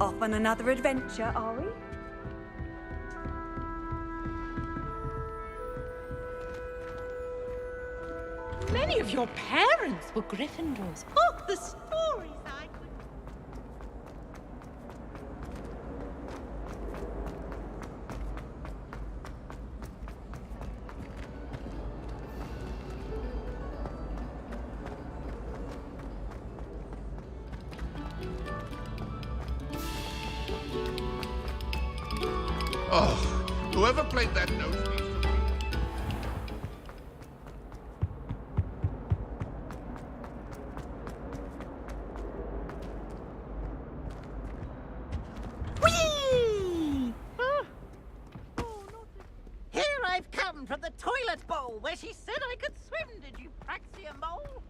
Off on another adventure, are we? Many of your parents were Gryffindors. Oh, the stories I could... Oh, whoever played that note needs to... Here I've come from the toilet bowl where she said I could swim, did you Praxia mole?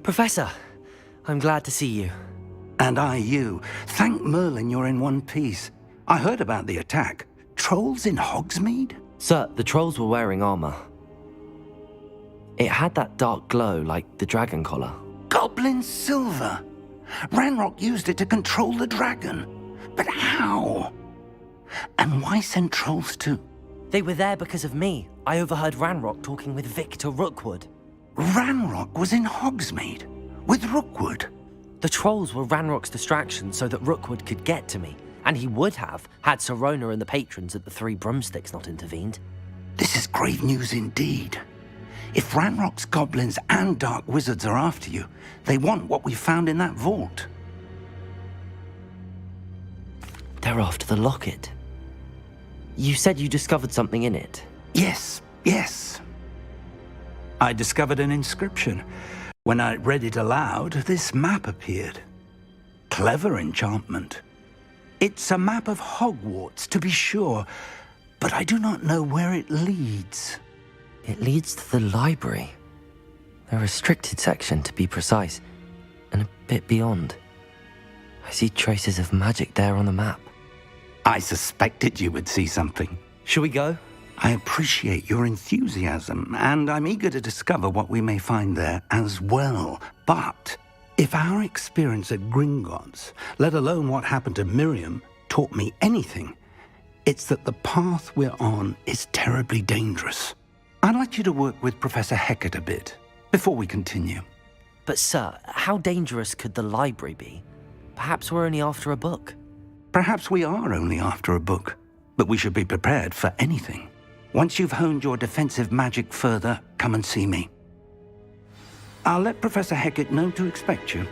Professor, I'm glad to see you. And I you. Thank Merlin you're in one piece. I heard about the attack. Trolls in Hogsmeade? Sir, the trolls were wearing armor. It had that dark glow like the dragon collar. Goblin silver! Ranrock used it to control the dragon. But how? And why send trolls too? They were there because of me. I overheard Ranrock talking with Victor Rookwood. Ranrock was in Hogsmeade? With Rookwood? The trolls were Ranrock's distraction so that Rookwood could get to me. And he would have, had Sirona and the patrons at the Three Broomsticks not intervened. This is grave news indeed. If Ranrock's goblins and dark wizards are after you, they want what we found in that vault. They're after the locket. You said you discovered something in it. Yes. I discovered an inscription. When I read it aloud, this map appeared. Clever enchantment. It's a map of Hogwarts, to be sure, but I do not know where it leads. It leads to the library. A restricted section, to be precise, and a bit beyond. I see traces of magic there on the map. I suspected you would see something. Shall we go? I appreciate your enthusiasm, and I'm eager to discover what we may find there as well. But if our experience at Gringotts, let alone what happened to Miriam, taught me anything, it's that the path we're on is terribly dangerous. I'd like you to work with Professor Hecat a bit, before we continue. But sir, how dangerous could the library be? Perhaps we're only after a book. Perhaps we are only after a book, but we should be prepared for anything. Once you've honed your defensive magic further, come and see me. I'll let Professor Hecat know to expect you.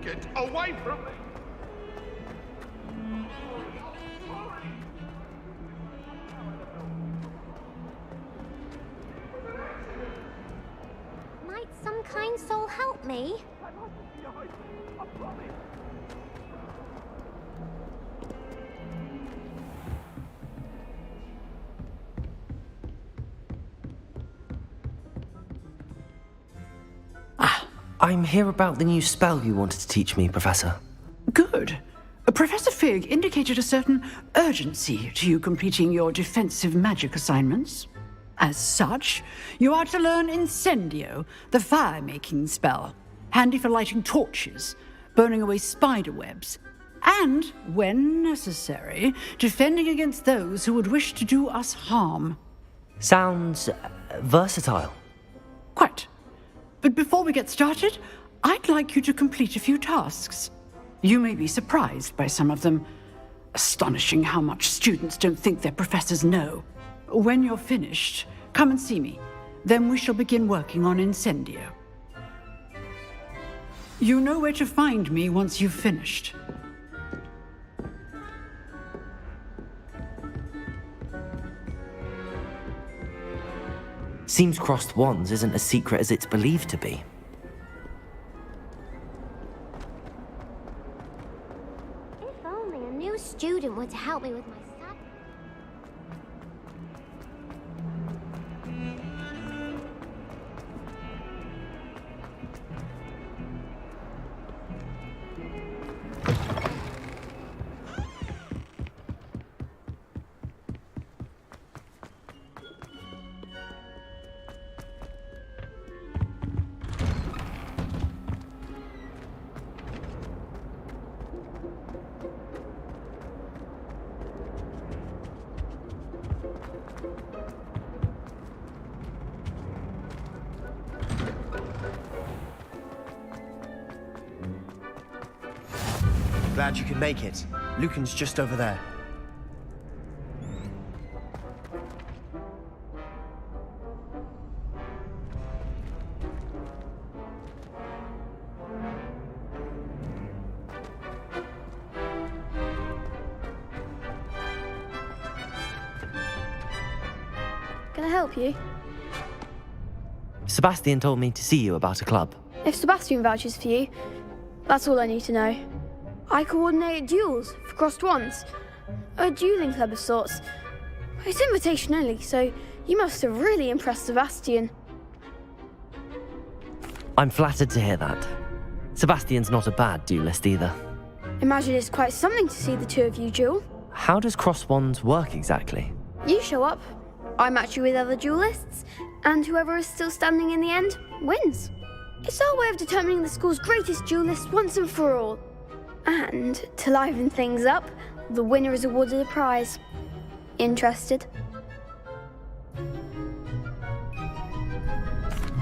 Get away from me! kind soul help me? I'm here about the new spell you wanted to teach me, Professor. Good. Professor Fig indicated a certain urgency to you completing your defensive magic assignments. As such, you are to learn Incendio, the fire-making spell, handy for lighting torches, burning away spider webs, and, when necessary, defending against those who would wish to do us harm. Sounds versatile. Quite. But before we get started, I'd like you to complete a few tasks. You may be surprised by some of them. Astonishing how much students don't think their professors know. When you're finished, come and see me. Then we shall begin working on Incendio. You know where to find me once you've finished. Seems crossed wands isn't as secret as it's believed to be. If only a new student were to help me with my study. Glad you could make it. Lucan's just over there. Can I help you? Sebastian told me to see you about a club. If Sebastian vouches for you, that's all I need to know. I coordinate duels for crossed wands. A dueling club of sorts. It's invitation only, so you must have really impressed Sebastian. I'm flattered to hear that. Sebastian's not a bad duelist either. Imagine it's quite something to see the two of you duel. How does cross wands work exactly? You show up, I match you with other duelists, and whoever is still standing in the end wins. It's our way of determining the school's greatest duelist once and for all. And, to liven things up, the winner is awarded a prize. Interested?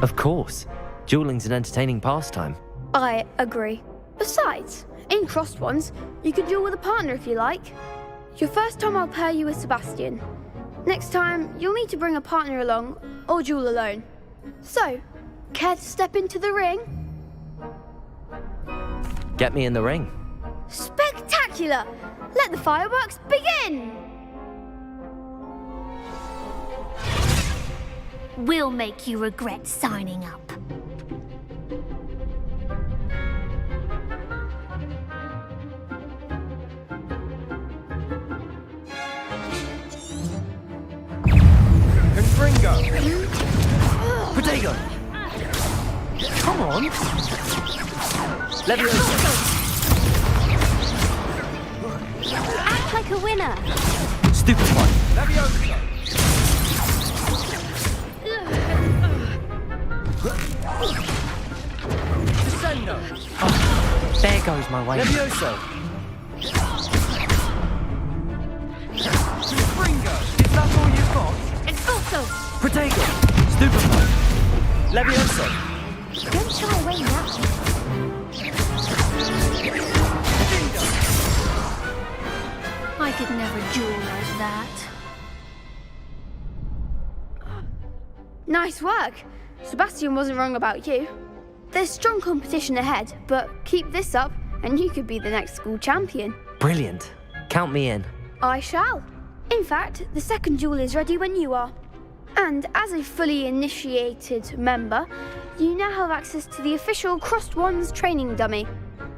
Of course. Dueling's an entertaining pastime. I agree. Besides, in crossed ones, you can duel with a partner if you like. Your first time I'll pair you with Sebastian. Next time, you'll need to bring a partner along, or duel alone. So, care to step into the ring? Get me in the ring. Spectacular! Let the fireworks begin! We'll make you regret signing up. Confringo! Potato! Come on! Leviosa! Act like a winner. Stupid one! Leviosa! Descendo! Oh, there goes my way. Levioso! Confringo! Is that all you've got? Expulso! Potato! Stupid one! Levioso! Don't shy away now. I could never duel like that. Nice work! Sebastian wasn't wrong about you. There's strong competition ahead, but keep this up and you could be the next school champion. Brilliant. Count me in. I shall. In fact, the second duel is ready when you are. And as a fully initiated member, you now have access to the official Crossed Wands training dummy.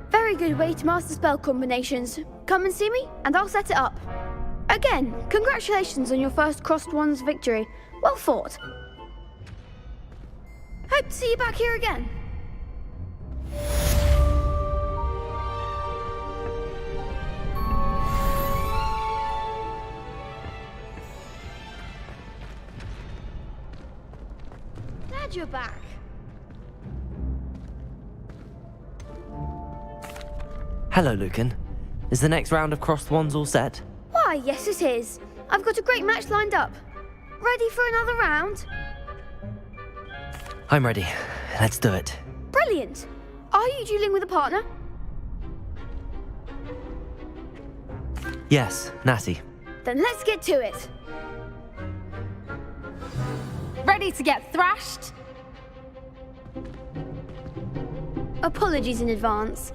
Very good way to master spell combinations. Come and see me, and I'll set it up. Again, congratulations on your first Crossed Wands victory. Well fought. Hope to see you back here again. Glad you're back. Hello, Lucan. Is the next round of Crossed Wands all set? Why, yes it is. I've got a great match lined up. Ready for another round? I'm ready. Let's do it. Brilliant. Are you dueling with a partner? Yes, Natty. Then let's get to it. Ready to get thrashed? Apologies in advance.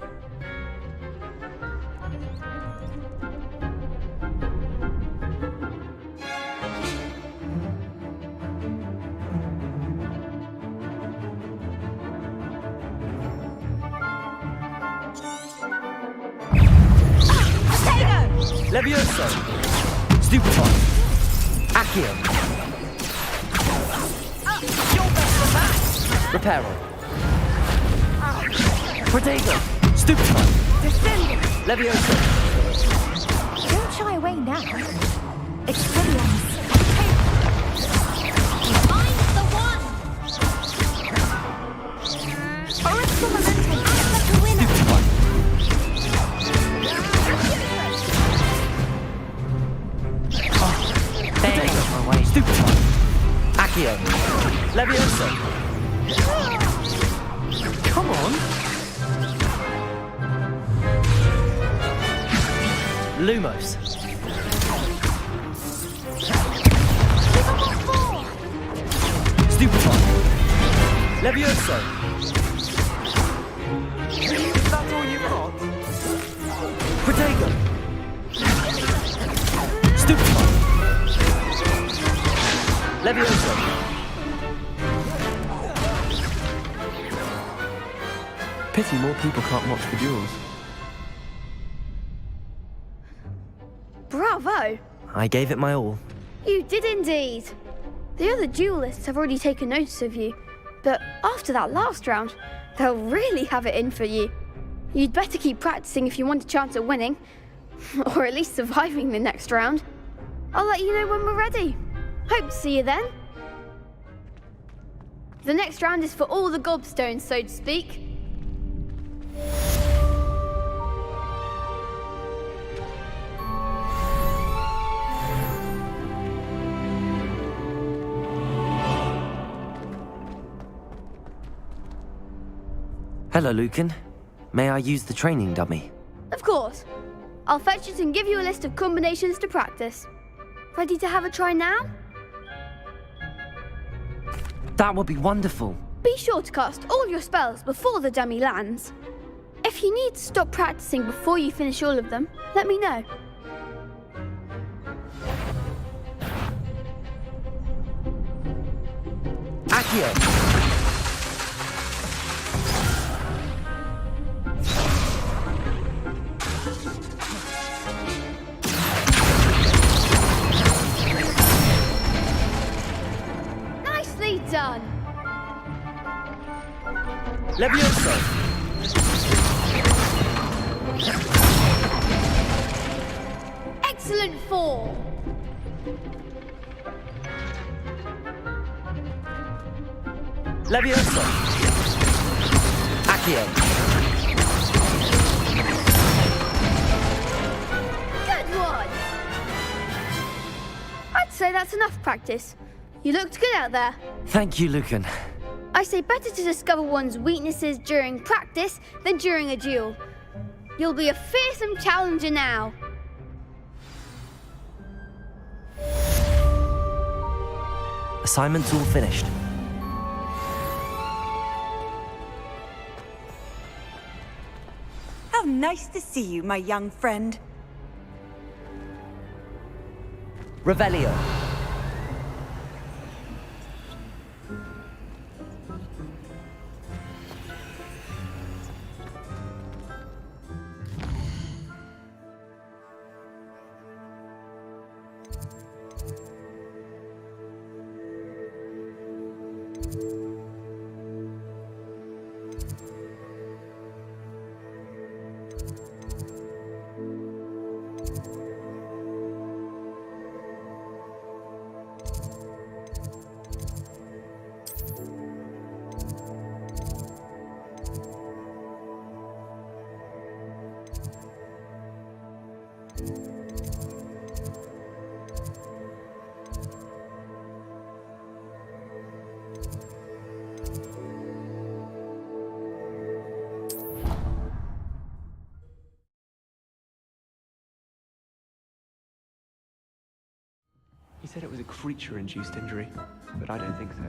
Levioso! Stupefy! Accio! Reparo! Protego! Stupefy! Descending! Levioso! Don't shy away now. Expelliarmus. Find the one! Oracle momentum. Like a winner. Protego! My way. Stupefy! Accio! Levioso! Come on! Lumos! Stupefy! Levioso! Is that all you got? Protego! Stupefy! Levioso! Pity more people can't watch the duels. Bravo! I gave it my all. You did indeed. The other duelists have already taken notice of you, but after that last round, they'll really have it in for you. You'd better keep practicing if you want a chance at winning, or at least surviving the next round. I'll let you know when we're ready. Hope to see you then. The next round is for all the gobstones, so to speak. Hello, Lucan. May I use the training dummy? Of course. I'll fetch it and give you a list of combinations to practice. Ready to have a try now? That would be wonderful. Be sure to cast all your spells before the dummy lands. If you need to stop practicing before you finish all of them, let me know. Accio! Nicely done. Levioso! Excellent fall. Levioso! Accio! Good one. I'd say that's enough practice. You looked good out there. Thank you, Lucan. I say better to discover one's weaknesses during practice than during a duel. You'll be a fearsome challenger now. Assignment's all finished. How nice to see you, my young friend. Revelio. He said it was a creature-induced injury, but I don't think so.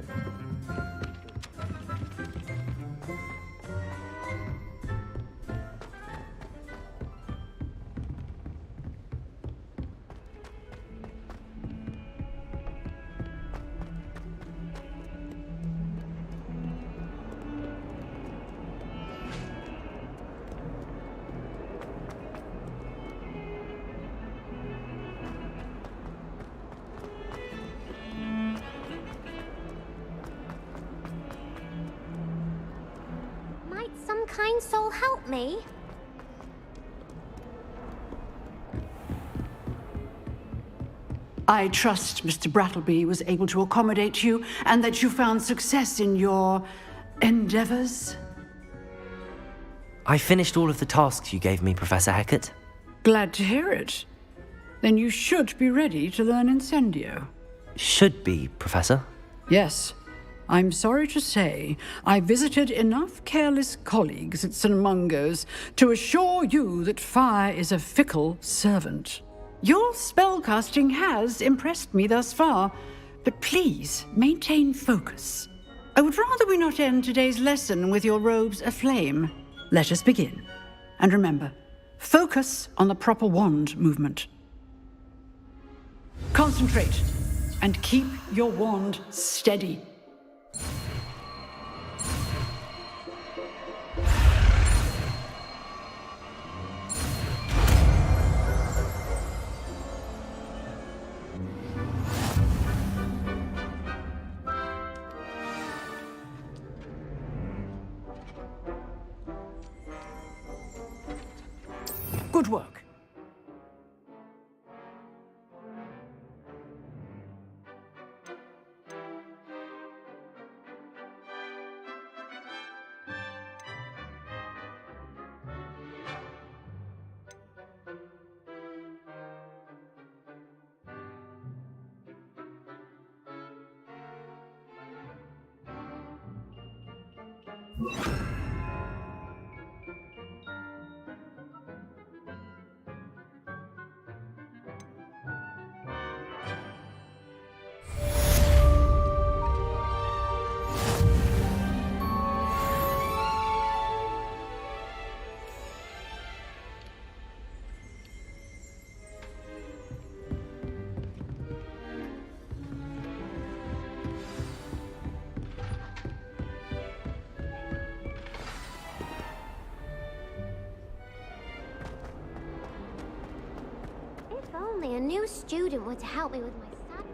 Might some kind soul help me? I trust Mr. Brattleby was able to accommodate you and that you found success in your endeavors. I finished all of the tasks you gave me, Professor Hecat. Glad to hear it. Then you should be ready to learn Incendio. Should be, Professor. Yes. I'm sorry to say, I visited enough careless colleagues at St. Mungo's to assure you that fire is a fickle servant. Your spellcasting has impressed me thus far, but please maintain focus. I would rather we not end today's lesson with your robes aflame. Let us begin. And remember, focus on the proper wand movement. Concentrate and keep your wand steady. Good work. If only a new student were to help me with my study.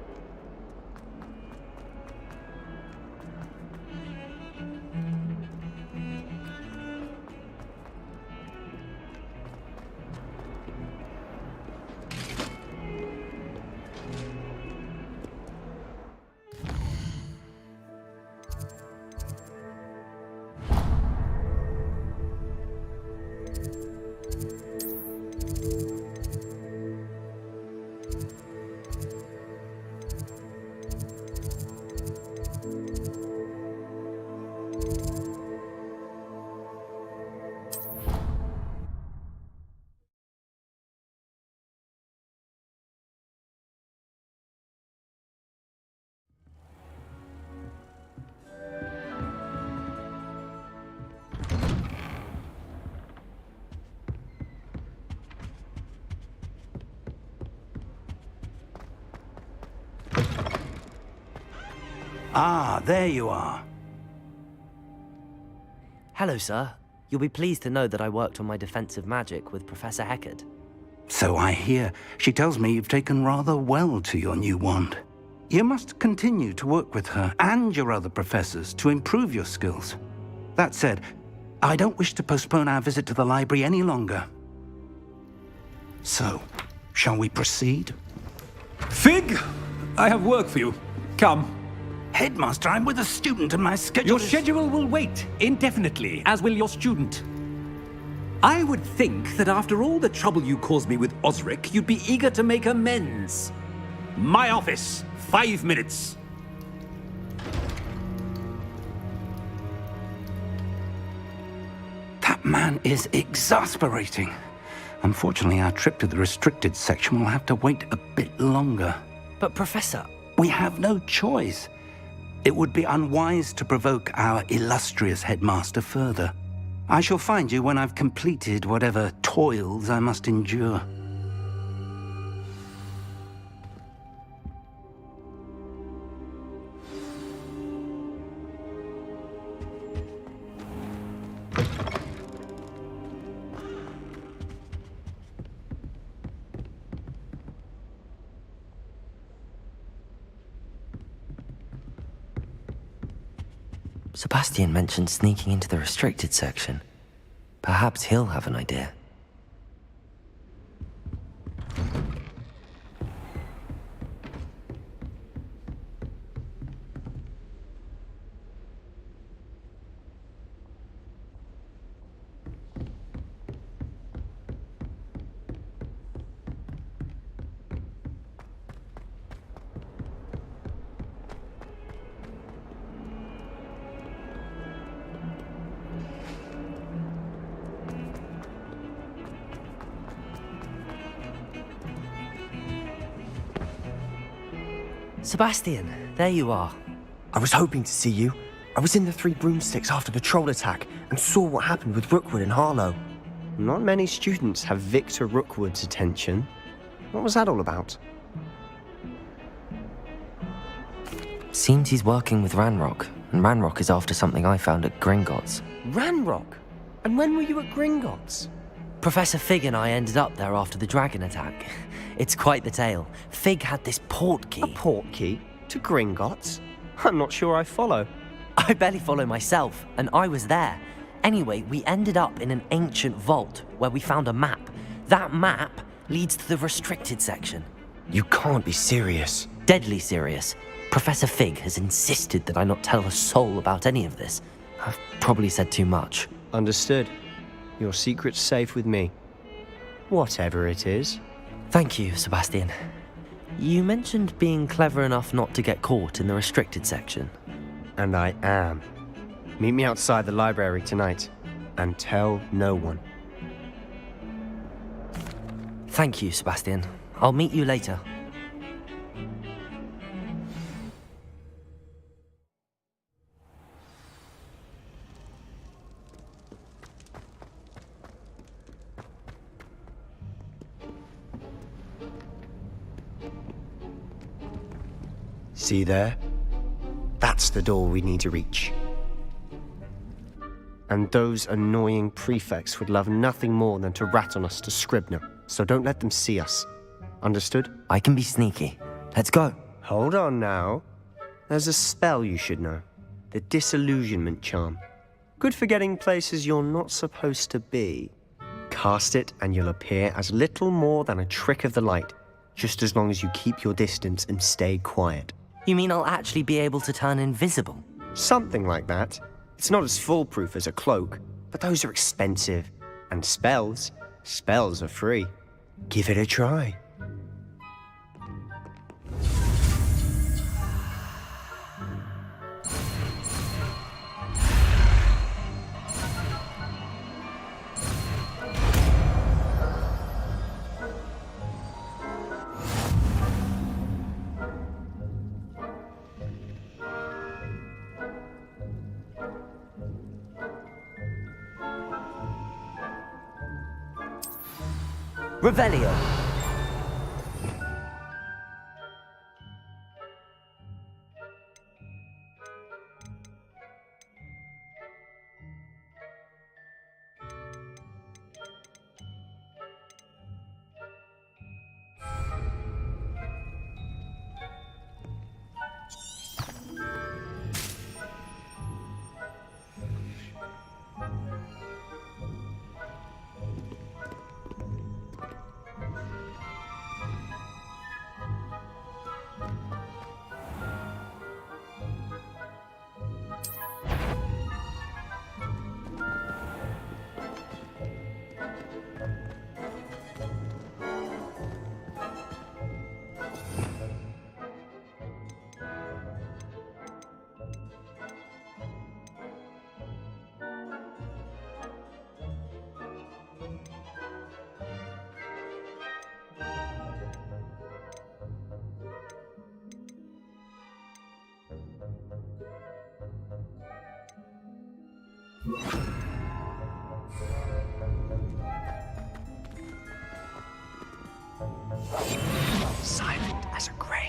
Ah, there you are. Hello, sir. You'll be pleased to know that I worked on my defensive magic with Professor Hecat. So I hear. She tells me you've taken rather well to your new wand. You must continue to work with her and your other professors to improve your skills. That said, I don't wish to postpone our visit to the library any longer. So, shall we proceed? Fig! I have work for you. Come. Headmaster, I'm with a student and my schedule Your schedule will wait indefinitely, as will your student. I would think that after all the trouble you caused me with Osric, you'd be eager to make amends. My office, 5 minutes. That man is exasperating. Unfortunately, our trip to the restricted section will have to wait a bit longer. But Professor... We have no choice. It would be unwise to provoke our illustrious headmaster further. I shall find you when I've completed whatever toils I must endure. Sebastian mentioned sneaking into the restricted section. Perhaps he'll have an idea. Sebastian, there you are. I was hoping to see you. I was in the 3 broomsticks after the troll attack and saw what happened with Rookwood and Harlow. Not many students have Victor Rookwood's attention. What was that all about? Seems he's working with Ranrock, and Ranrock is after something I found at Gringotts. Ranrock? And when were you at Gringotts? Professor Fig and I ended up there after the dragon attack. It's quite the tale. Fig had this port key. A port key? To Gringotts? I'm not sure I follow. I barely follow myself, and I was there. Anyway, we ended up in an ancient vault where we found a map. That map leads to the restricted section. You can't be serious. Deadly serious. Professor Fig has insisted that I not tell a soul about any of this. I've probably said too much. Understood. Your secret's safe with me. Whatever it is. Thank you, Sebastian. You mentioned being clever enough not to get caught in the restricted section. And I am. Meet me outside the library tonight, and tell no one. Thank you, Sebastian. I'll meet you later. See there? That's the door we need to reach. And those annoying prefects would love nothing more than to rat on us to Scribner, so don't let them see us. Understood? I can be sneaky. Let's go. Hold on now. There's a spell you should know. The Disillusionment Charm. Good for getting places you're not supposed to be. Cast it and you'll appear as little more than a trick of the light, just as long as you keep your distance and stay quiet. You mean I'll actually be able to turn invisible? Something like that. It's not as foolproof as a cloak, but those are expensive. And spells are free. Give it a try. Revelio. Silent as a grave.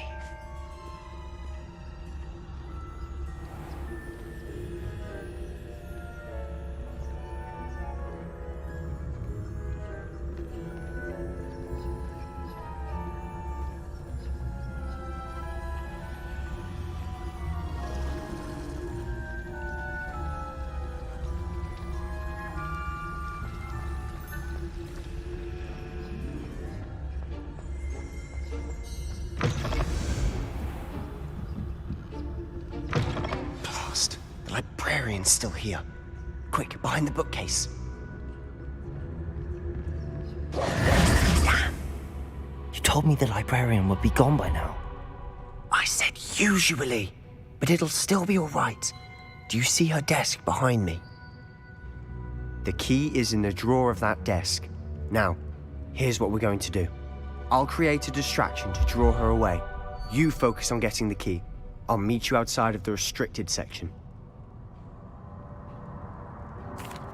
The librarian's still here. Quick, behind the bookcase. Damn! You told me the librarian would be gone by now. I said usually, but it'll still be all right. Do you see her desk behind me? The key is in the drawer of that desk. Now, here's what we're going to do. I'll create a distraction to draw her away. You focus on getting the key. I'll meet you outside of the restricted section.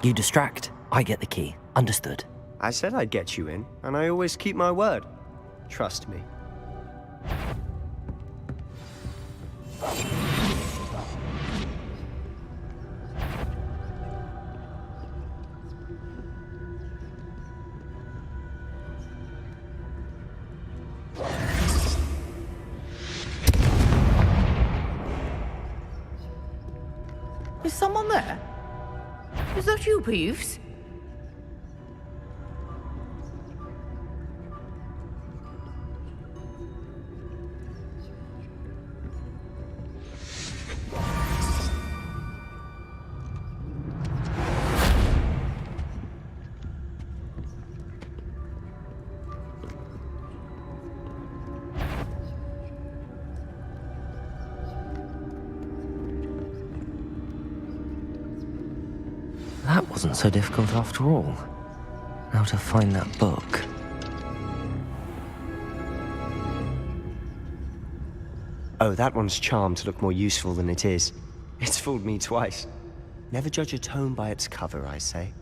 You distract, I get the key. Understood. I said I'd get you in, and I always keep my word. Trust me. Is someone there? Is that you, Peeves? That wasn't so difficult after all. Now to find that book. Oh, that one's charmed to look more useful than it is. It's fooled me twice. Never judge a tome by its cover, I say.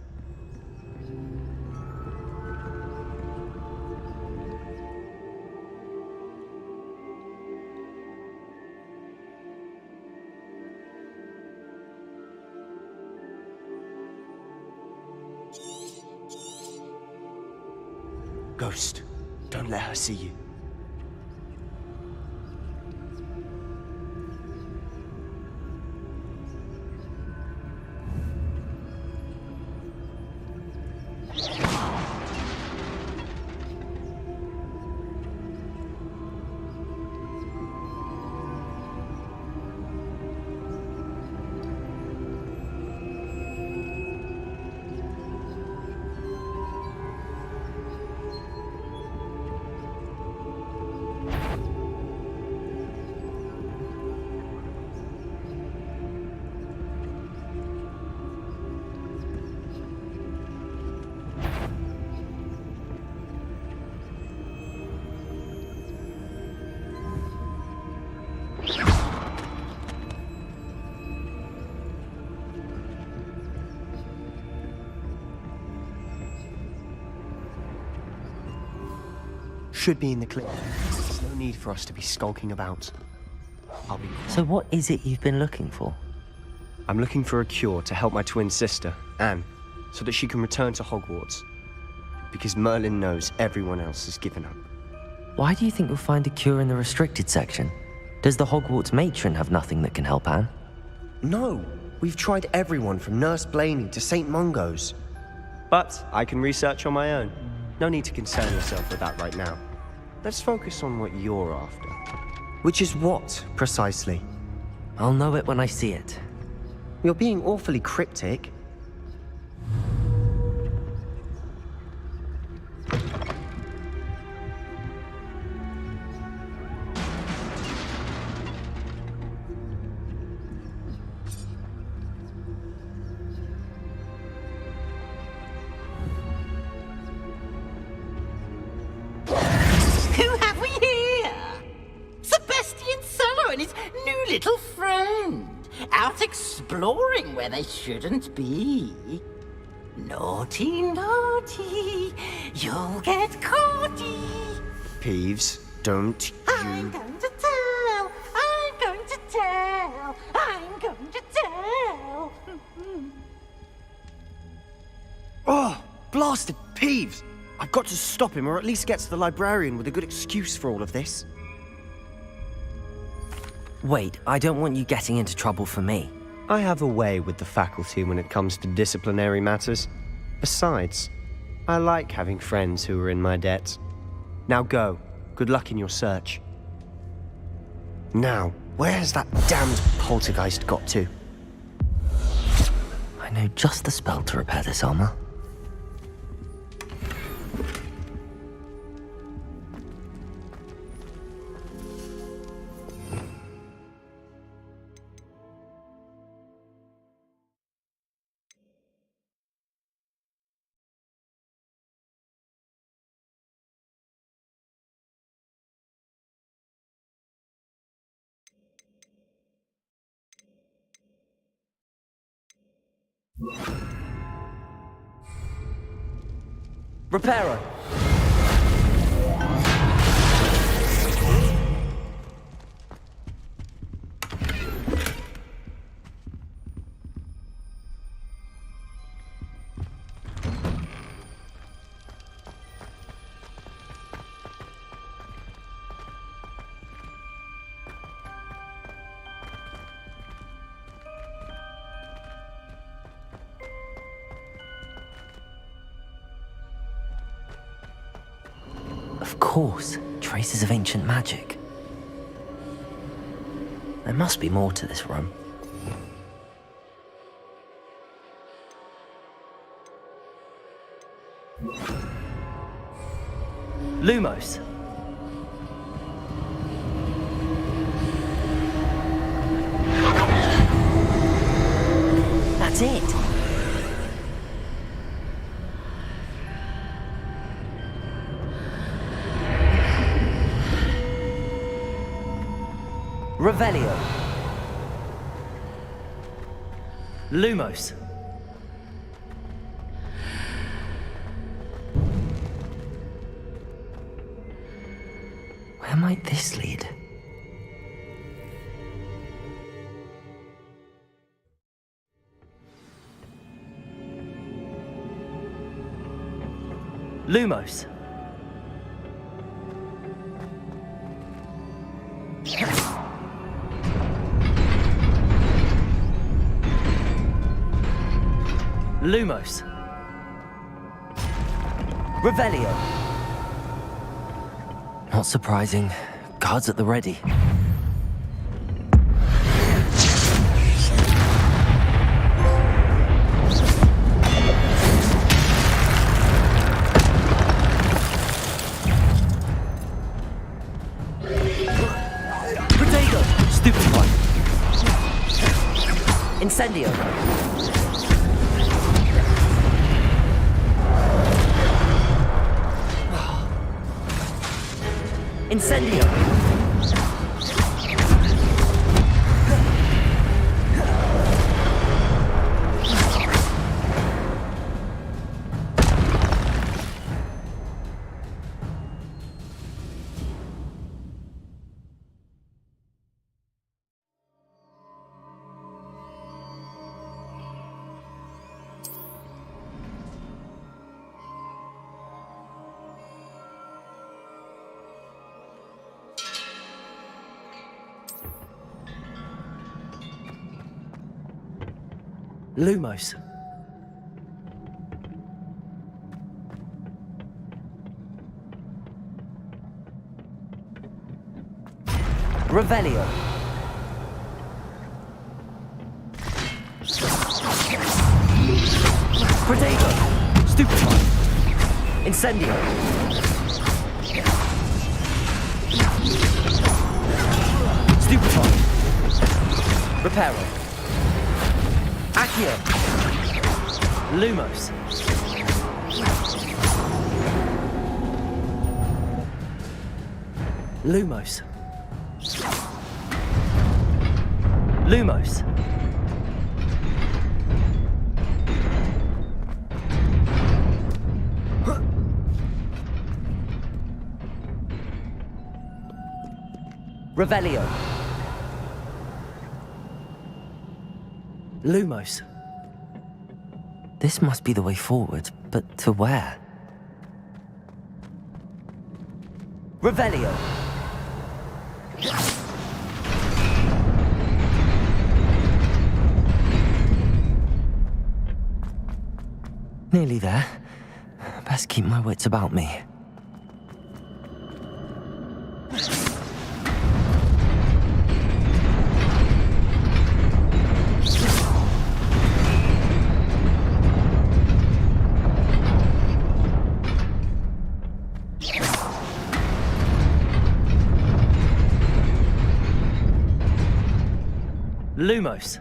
Ghost, don't let her see you. Should be in the clip. There's no need for us to be skulking about. I'll be... So what is it you've been looking for? I'm looking for a cure to help my twin sister, Anne, so that she can return to Hogwarts. Because Merlin knows everyone else has given up. Why do you think you'll find a cure in the restricted section? Does the Hogwarts matron have nothing that can help Anne? No! We've tried everyone from Nurse Blaney to St. Mungo's. But I can research on my own. No need to concern yourself with that right now. Let's focus on what you're after. Which is what, precisely? I'll know it when I see it. You're being awfully cryptic. Who have we here? Sebastian Cellar and his new little friend. out exploring where they shouldn't be. Naughty, naughty, you'll get caughty. Peeves, don't I'm you... going to tell, I'm going to tell, I'm going to tell. Oh, blasted Peeves! I've got to stop him, or at least get to the librarian with a good excuse for all of this. Wait, I don't want you getting into trouble for me. I have a way with the faculty when it comes to disciplinary matters. Besides, I like having friends who are in my debt. Now go. Good luck in your search. Now, where's that damned poltergeist got to? I know just the spell to repair this armor. Reparo! Of course, traces of ancient magic. There must be more to this room. Lumos. That's it. Revelio. Lumos. Where might this lead? Lumos. Lumos. Revelio. Not surprising. Guards at the ready. Protego! Stupid one. Incendio. Incendio! Lumos. Revelio. Protego. Stupefy. Incendio. Stupefy. Reparo. Accio. Lumos. Lumos. Lumos. Revelio. Lumos. This must be the way forward, but to where? Revelio. Nearly there. Best keep my wits about me. Lumos.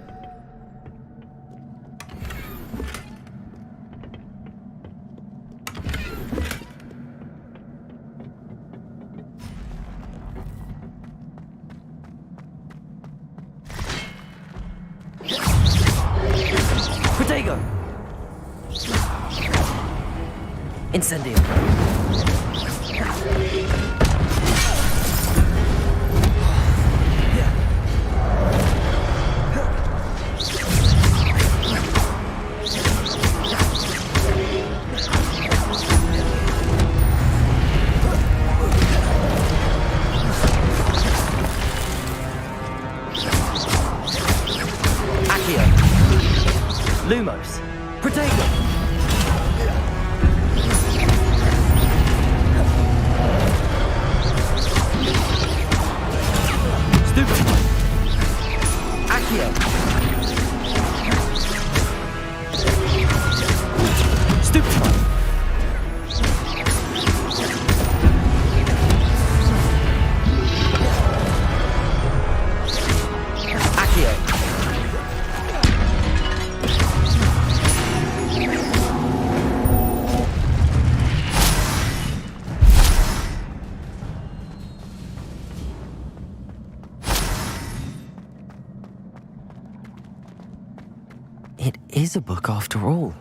Protego. Incendio. Lumos. Protego. Stupid. Accio. Stupid. Accio. It is a book after all.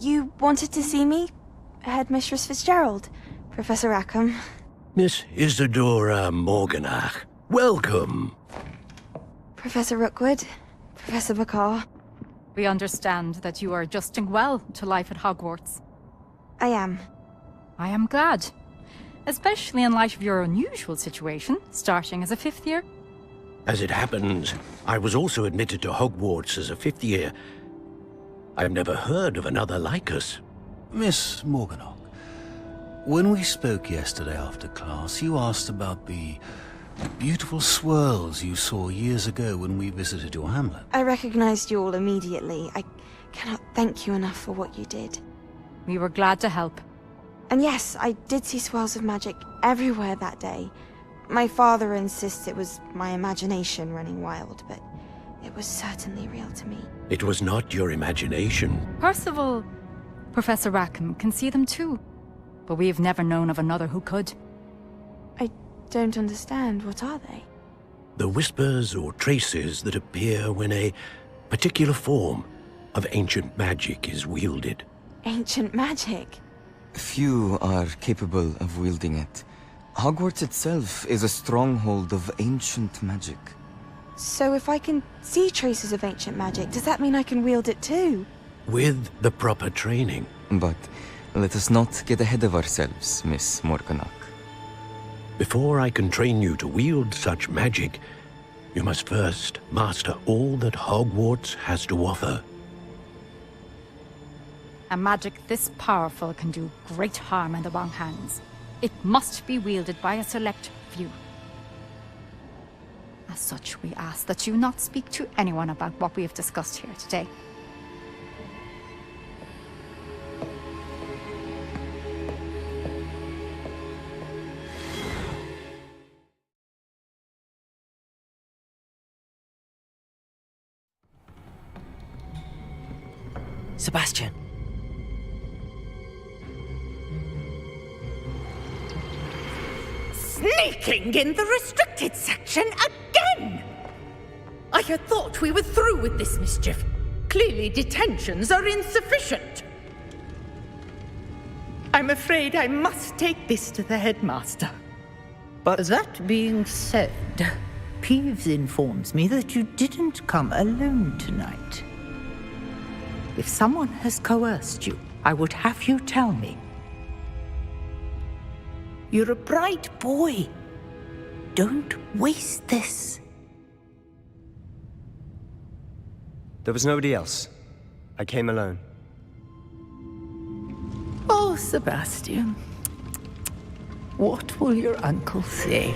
You wanted to see me? Headmistress Fitzgerald, Professor Rackham. Miss Isadora Morganach, welcome. Professor Rookwood, Professor Bakar. We understand that you are adjusting well to life at Hogwarts. I am. I am glad. Especially in light of your unusual situation, starting as a 5th year. As it happens, I was also admitted to Hogwarts as a 5th year. I've never heard of another like us. Miss Morganach, when we spoke yesterday after class, you asked about the beautiful swirls you saw years ago when we visited your hamlet. I recognized you all immediately. I cannot thank you enough for what you did. We were glad to help. And yes, I did see swirls of magic everywhere that day. My father insists it was my imagination running wild, but it was certainly real to me. It was not your imagination. Percival, Professor Rackham can see them too. But we have never known of another who could. I don't understand. What are they? The whispers or traces that appear when a particular form of ancient magic is wielded. Ancient magic? Few are capable of wielding it. Hogwarts itself is a stronghold of ancient magic. So if I can see traces of ancient magic, does that mean I can wield it too? With the proper training. But let us not get ahead of ourselves, Miss Morganach. Before I can train you to wield such magic, you must first master all that Hogwarts has to offer. A magic this powerful can do great harm in the wrong hands. It must be wielded by a select few. As such, we ask that you not speak to anyone about what we have discussed here today. Sebastian. Sneaking in the restricted section again! I had thought we were through with this mischief. Clearly detentions are insufficient. I'm afraid I must take this to the headmaster. But that being said, Peeves informs me that you didn't come alone tonight. If someone has coerced you, I would have you tell me. You're a bright boy. Don't waste this. There was nobody else. I came alone. Oh, Sebastian. What will your uncle say?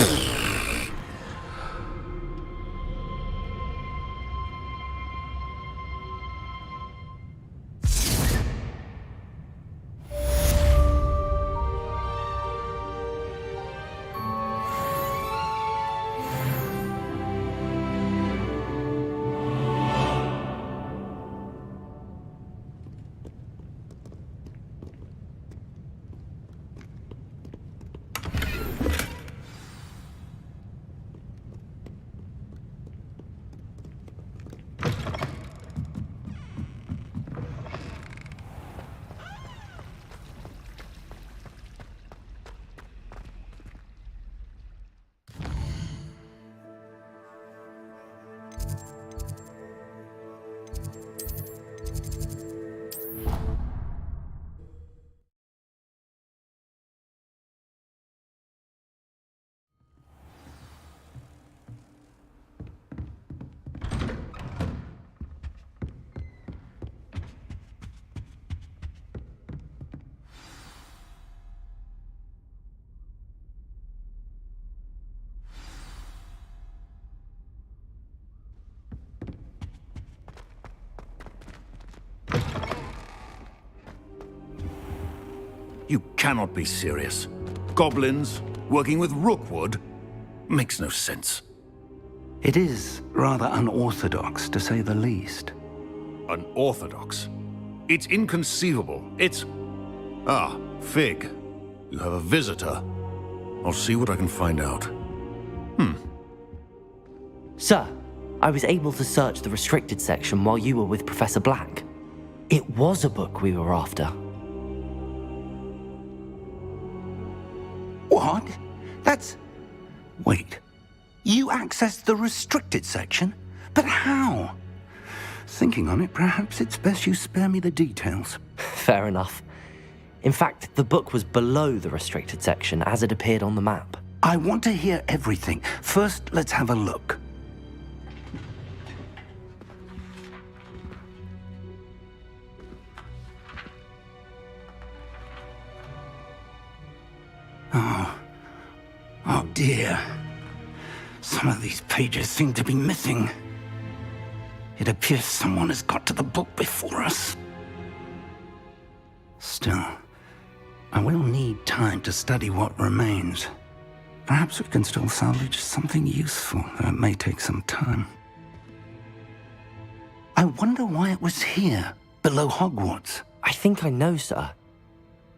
You cannot be serious. Goblins working with Rookwood? Makes no sense. It is rather unorthodox, to say the least. Unorthodox? It's inconceivable. It's... Ah, Fig. You have a visitor. I'll see what I can find out. Sir, I was able to search the restricted section while you were with Professor Black. It was a book we were after. What? That's... Wait. You accessed the restricted section? But how? Thinking on it, perhaps it's best you spare me the details. Fair enough. In fact, the book was below the restricted section as it appeared on the map. I want to hear everything. First, let's have a look. Oh dear. Some of these pages seem to be missing. It appears someone has got to the book before us. Still, I will need time to study what remains. Perhaps we can still salvage something useful, though it may take some time. I wonder why it was here, below Hogwarts. I think I know, sir.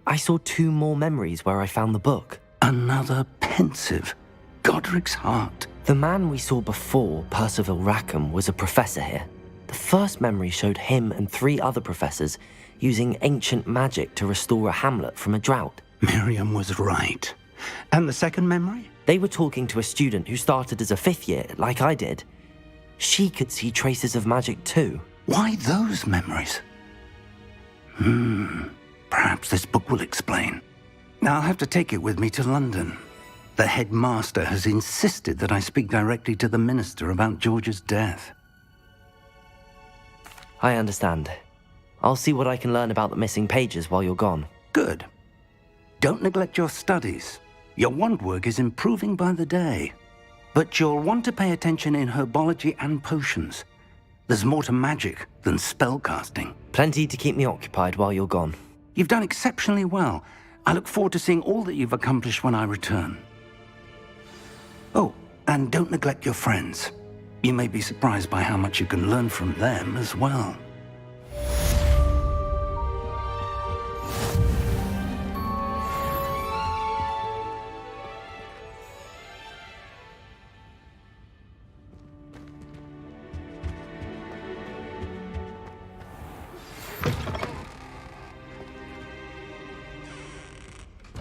I saw 2 more memories where I found the book. Another pensive. Godric's heart. The man we saw before, Percival Rackham, was a professor here. The first memory showed him and 3 other professors using ancient magic to restore a hamlet from a drought. Miriam was right. And the second memory? They were talking to a student who started as a 5th year, like I did. She could see traces of magic too. Why those memories? Perhaps this book will explain. Now I'll have to take it with me to London. The Headmaster has insisted that I speak directly to the Minister about George's death. I understand. I'll see what I can learn about the missing pages while you're gone. Good. Don't neglect your studies. Your wand work is improving by the day. But you'll want to pay attention in herbology and potions. There's more to magic than spellcasting. Plenty to keep me occupied while you're gone. You've done exceptionally well. I look forward to seeing all that you've accomplished when I return. Oh, and don't neglect your friends. You may be surprised by how much you can learn from them as well.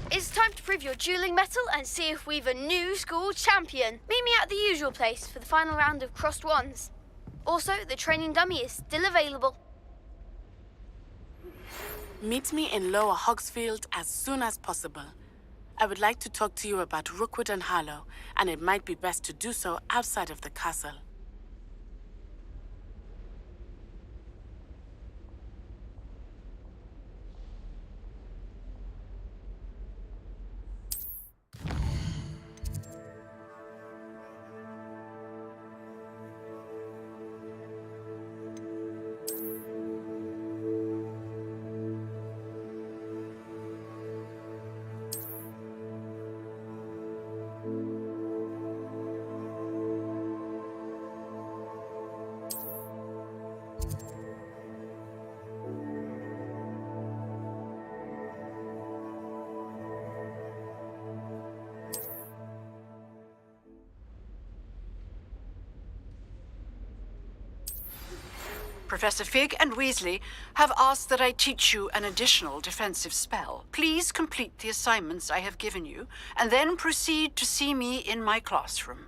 It's time to prove your dueling mettle and see if we've a new school champion. Meet me at the usual place for the final round of crossed wands. Also, the training dummy is still available. Meet me in Lower Hogsfield as soon as possible. I would like to talk to you about Rookwood and Harlow, and it might be best to do so outside of the castle. Professor Fig and Weasley have asked that I teach you an additional defensive spell. Please complete the assignments I have given you, and then proceed to see me in my classroom.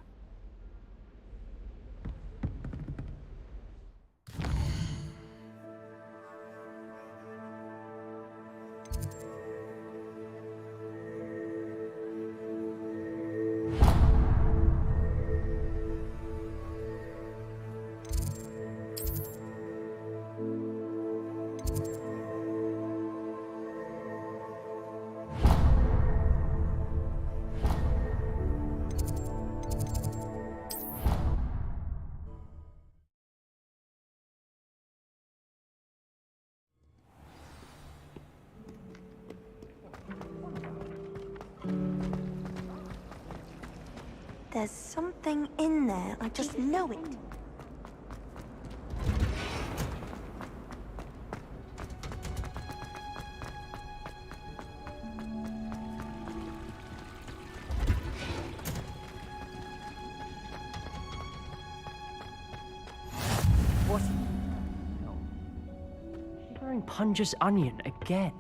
There's something in there. I just know it. What? No. She's wearing Punja's onion again.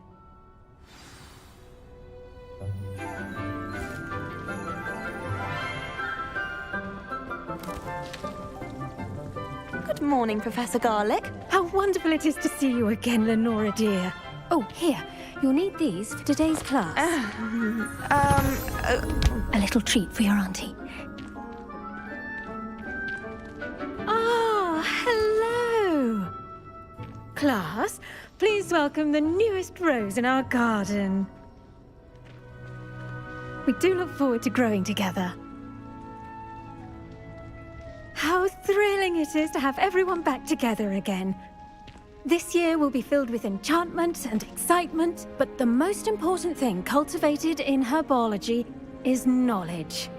Good morning, Professor Garlic. How wonderful it is to see you again, Lenora dear. Oh, here. You'll need these for today's class. A little treat for your auntie. Ah, hello. Class, please welcome the newest rose in our garden. We do look forward to growing together. How thrilling it is to have everyone back together again. This year will be filled with enchantment and excitement, but the most important thing cultivated in herbology is knowledge.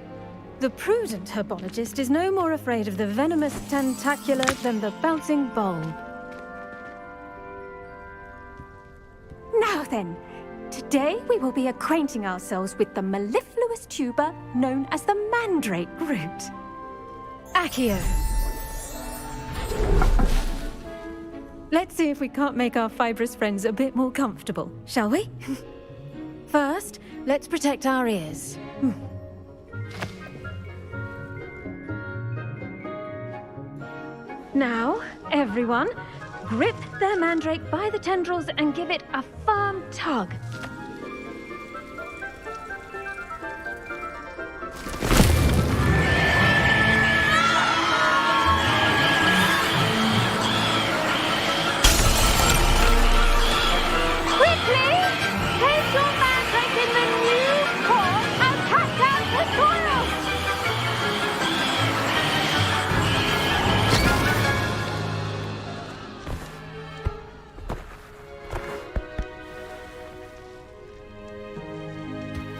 The prudent herbologist is no more afraid of the venomous tentacula than the bouncing bulb. Now then, today we will be acquainting ourselves with the mellifluous tuber known as the mandrake root. Accio. Let's see if we can't make our fibrous friends a bit more comfortable, shall we? First, let's protect our ears. Now, everyone, grip their mandrake by the tendrils and give it a firm tug.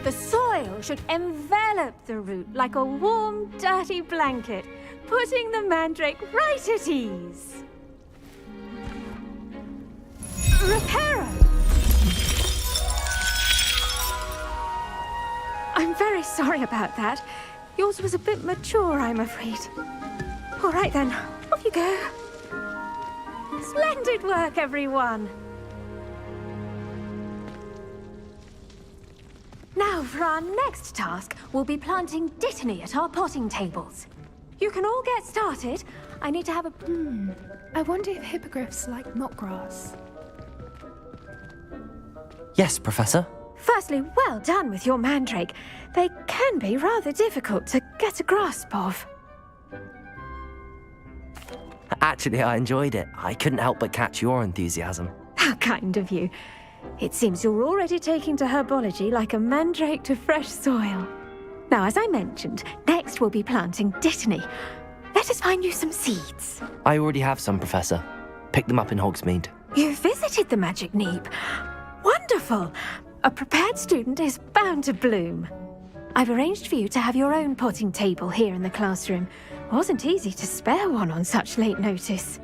The soil should envelop the root like a warm, dirty blanket, putting the mandrake right at ease. Reparo! I'm very sorry about that. Yours was a bit mature, I'm afraid. All right then, off you go. Splendid work, everyone. Now, for our next task, we'll be planting dittany at our potting tables. You can all get started. I need to have a... I wonder if hippogriffs like mock grass. Yes, Professor. Firstly, well done with your mandrake. They can be rather difficult to get a grasp of. Actually, I enjoyed it. I couldn't help but catch your enthusiasm. How kind of you. It seems you're already taking to herbology like a mandrake to fresh soil. Now, as I mentioned, next we'll be planting dittany. Let us find you some seeds. I already have some, Professor. Picked them up in Hogsmeade. You visited the Magic Neep. Wonderful! A prepared student is bound to bloom. I've arranged for you to have your own potting table here in the classroom. Wasn't easy to spare one on such late notice.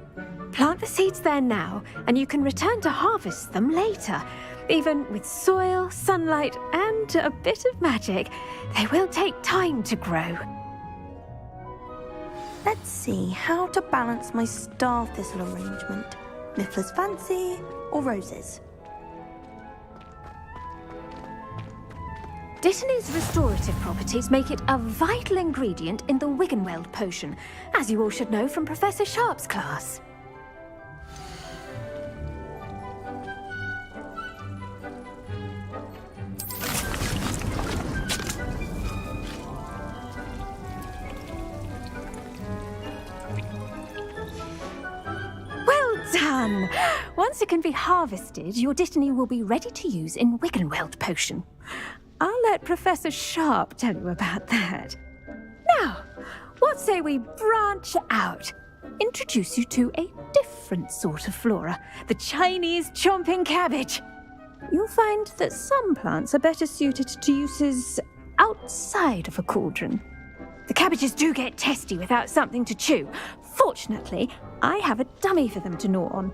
Plant the seeds there now, and you can return to harvest them later. Even with soil, sunlight, and a bit of magic, they will take time to grow. Let's see how to balance my star thistle arrangement. Niffler's fancy or roses? Dittany's restorative properties make it a vital ingredient in the Wiggenweld potion, as you all should know from Professor Sharp's class. Well done! Once it can be harvested, your dittany will be ready to use in Wiggenweld potion. I'll let Professor Sharp tell you about that. Now, what say we branch out? Introduce you to a different sort of flora, the Chinese chomping cabbage. You'll find that some plants are better suited to uses outside of a cauldron. The cabbages do get testy without something to chew. Fortunately, I have a dummy for them to gnaw on.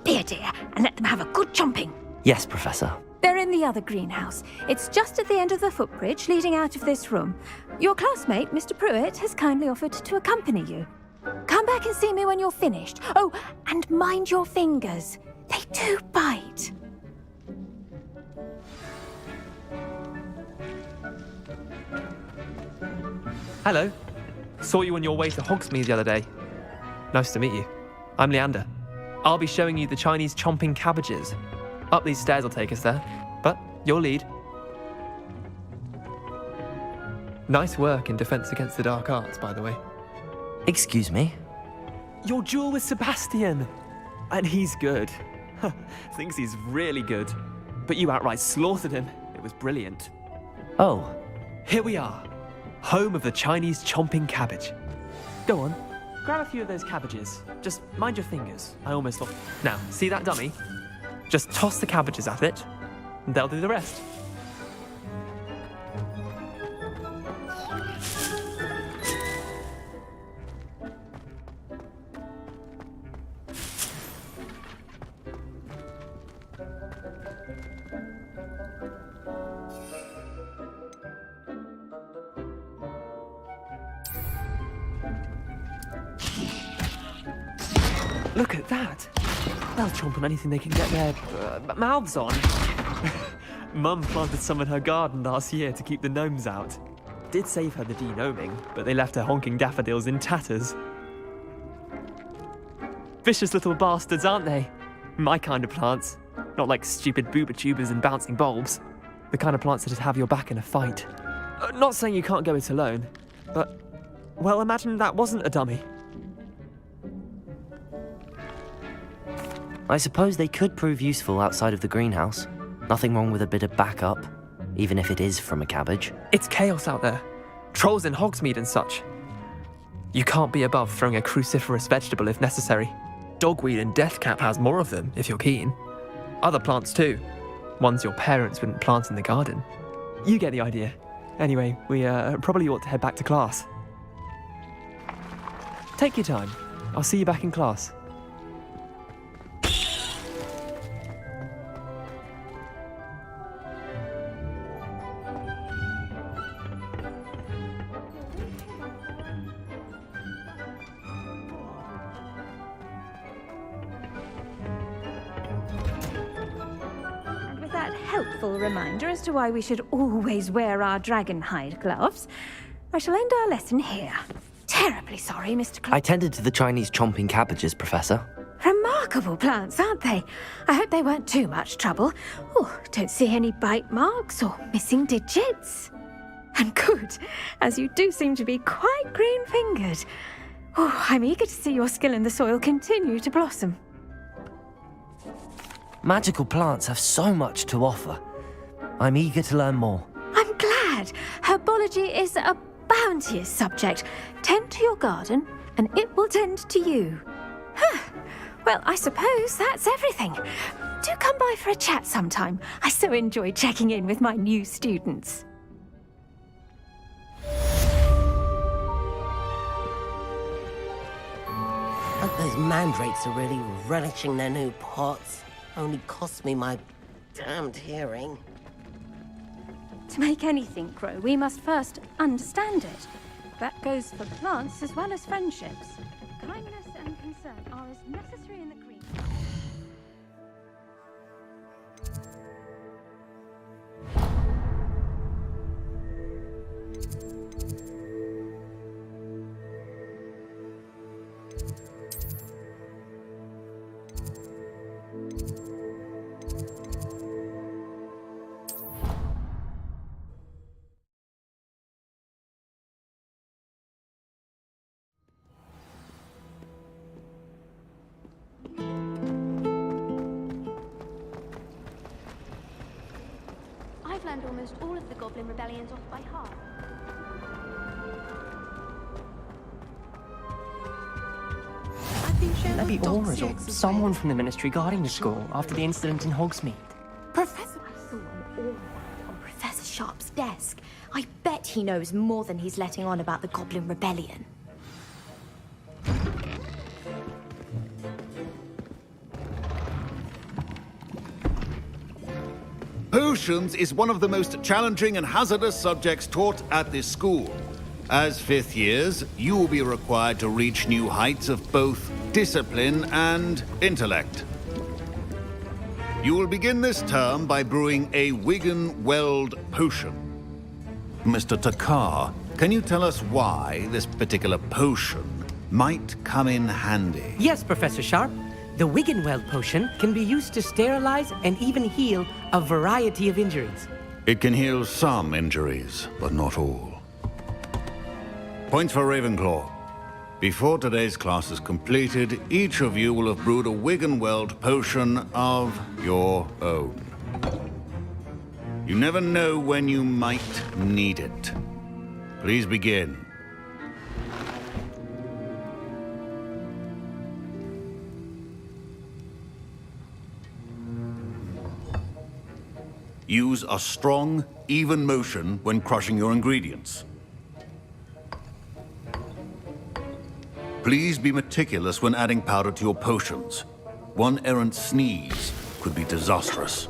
Be a dear and let them have a good chomping. Yes, Professor. They're in the other greenhouse. It's just at the end of the footbridge leading out of this room. Your classmate, Mr. Pruitt, has kindly offered to accompany you. Come back and see me when you're finished. Oh, and mind your fingers. They do bite. Hello. Saw you on your way to Hogsmeade the other day. Nice to meet you. I'm Leander. I'll be showing you the Chinese chomping cabbages. Up these stairs will take us there, but your lead. Nice work in Defense Against the Dark Arts, by the way. Excuse me? Your duel with Sebastian! And he's good. Thinks he's really good. But you outright slaughtered him. It was brilliant. Oh. Here we are. Home of the Chinese chomping cabbage. Go on. Grab a few of those cabbages. Just mind your fingers. I almost thought... Now, see that dummy? Just toss the cabbages at it, and they'll do the rest. Look at that! They'll chomp on anything they can get their mouths on. Mum planted some in her garden last year to keep the gnomes out. Did save her the de-gnoming, but they left her honking daffodils in tatters. Vicious little bastards, aren't they? My kind of plants. Not like stupid booba tubers and bouncing bulbs. The kind of plants that'd have your back in a fight. Not saying you can't go it alone, but... Well, imagine that wasn't a dummy. I suppose they could prove useful outside of the greenhouse. Nothing wrong with a bit of backup, even if it is from a cabbage. It's chaos out there. Trolls in Hogsmeade and such. You can't be above throwing a cruciferous vegetable if necessary. Dogweed and deathcap has more of them, if you're keen. Other plants too. Ones your parents wouldn't plant in the garden. You get the idea. Anyway, we probably ought to head back to class. Take your time. I'll see you back in class. Helpful reminder as to why we should always wear our dragon hide gloves, I shall end our lesson here. Terribly sorry, Mr. I tended to the Chinese chomping cabbages, Professor. Remarkable plants, aren't they? I hope they weren't too much trouble. Oh, don't see any bite marks or missing digits. And good, as you do seem to be quite green-fingered. Oh, I'm eager to see your skill in the soil continue to blossom. Magical plants have so much to offer. I'm eager to learn more. I'm glad. Herbology is a bounteous subject. Tend to your garden, and it will tend to you. Well, I suppose that's everything. Do come by for a chat sometime. I so enjoy checking in with my new students. Hope those mandrakes are really relishing their new pots. Only cost me my damned hearing. To make anything grow, we must first understand it. That goes for plants as well as friendships. Kindness and concern are as necessary in the green. I've learned almost all of the Goblin Rebellions off by heart. There'll be auras or someone from the Ministry guarding the school after the incident in Hogsmeade. Professor, I saw an aura on Professor Sharp's desk. I bet he knows more than he's letting on about the Goblin Rebellion. Potions is one of the most challenging and hazardous subjects taught at this school. As fifth years, you will be required to reach new heights of both discipline and intellect. You will begin this term by brewing a Wigan Weld potion. Mr. Takar can you tell us why this particular potion might come in handy? Yes, Professor Sharp. The Wiggenweld potion can be used to sterilize and even heal a variety of injuries. It can heal some injuries, but not all. Points for Ravenclaw. Before today's class is completed, each of you will have brewed a Wiggenweld potion of your own. You never know when you might need it. Please begin. Use a strong, even motion when crushing your ingredients. Please be meticulous when adding powder to your potions. One errant sneeze could be disastrous.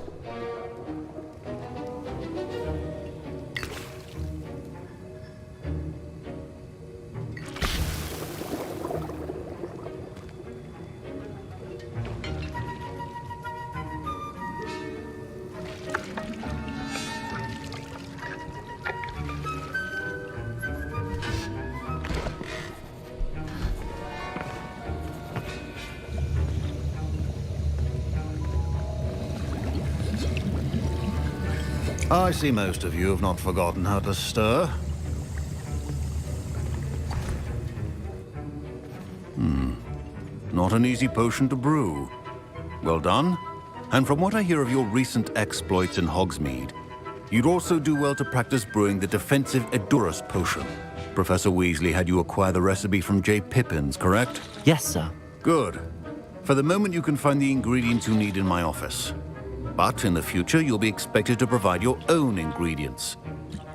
I see most of you have not forgotten how to stir. Not an easy potion to brew. Well done. And from what I hear of your recent exploits in Hogsmeade, you'd also do well to practice brewing the defensive Edurus potion. Professor Weasley had you acquire the recipe from J. Pippin's, correct? Yes, sir. Good. For the moment, you can find the ingredients you need in my office. But in the future, you'll be expected to provide your own ingredients.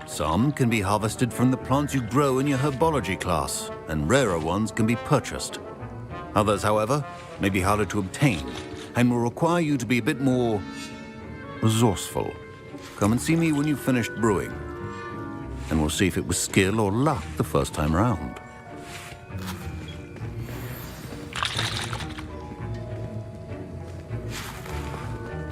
Some can be harvested from the plants you grow in your Herbology class, and rarer ones can be purchased. Others, however, may be harder to obtain, and will require you to be a bit more resourceful. Come and see me when you've finished brewing, and we'll see if it was skill or luck the first time round.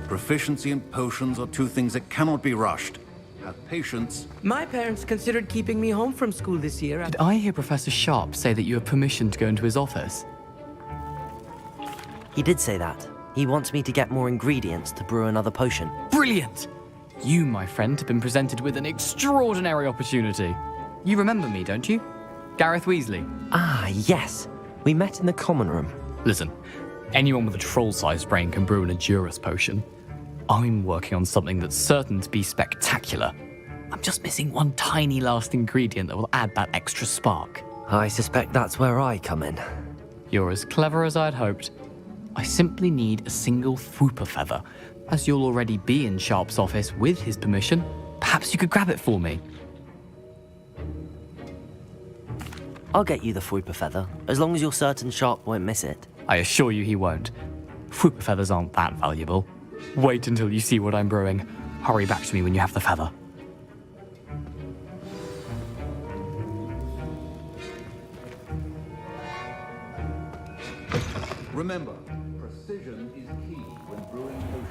Proficiency and potions are two things that cannot be rushed. Have patience. My parents considered keeping me home from school this year. Did I hear Professor Sharp say that you have permission to go into his office? He did say that. He wants me to get more ingredients to brew another potion. Brilliant! You, my friend, have been presented with an extraordinary opportunity. You remember me, don't you? Gareth Weasley. Ah, yes. We met in the common room. Listen, anyone with a troll-sized brain can brew an Edurus potion. I'm working on something that's certain to be spectacular. I'm just missing one tiny last ingredient that will add that extra spark. I suspect that's where I come in. You're as clever as I'd hoped. I simply need a single Fwooper feather. As you'll already be in Sharp's office with his permission, perhaps you could grab it for me. I'll get you the Fwooper feather, as long as you're certain Sharp won't miss it. I assure you he won't. Fwooper feathers aren't that valuable. Wait until you see what I'm brewing. Hurry back to me when you have the feather. Remember, precision is key when brewing potions.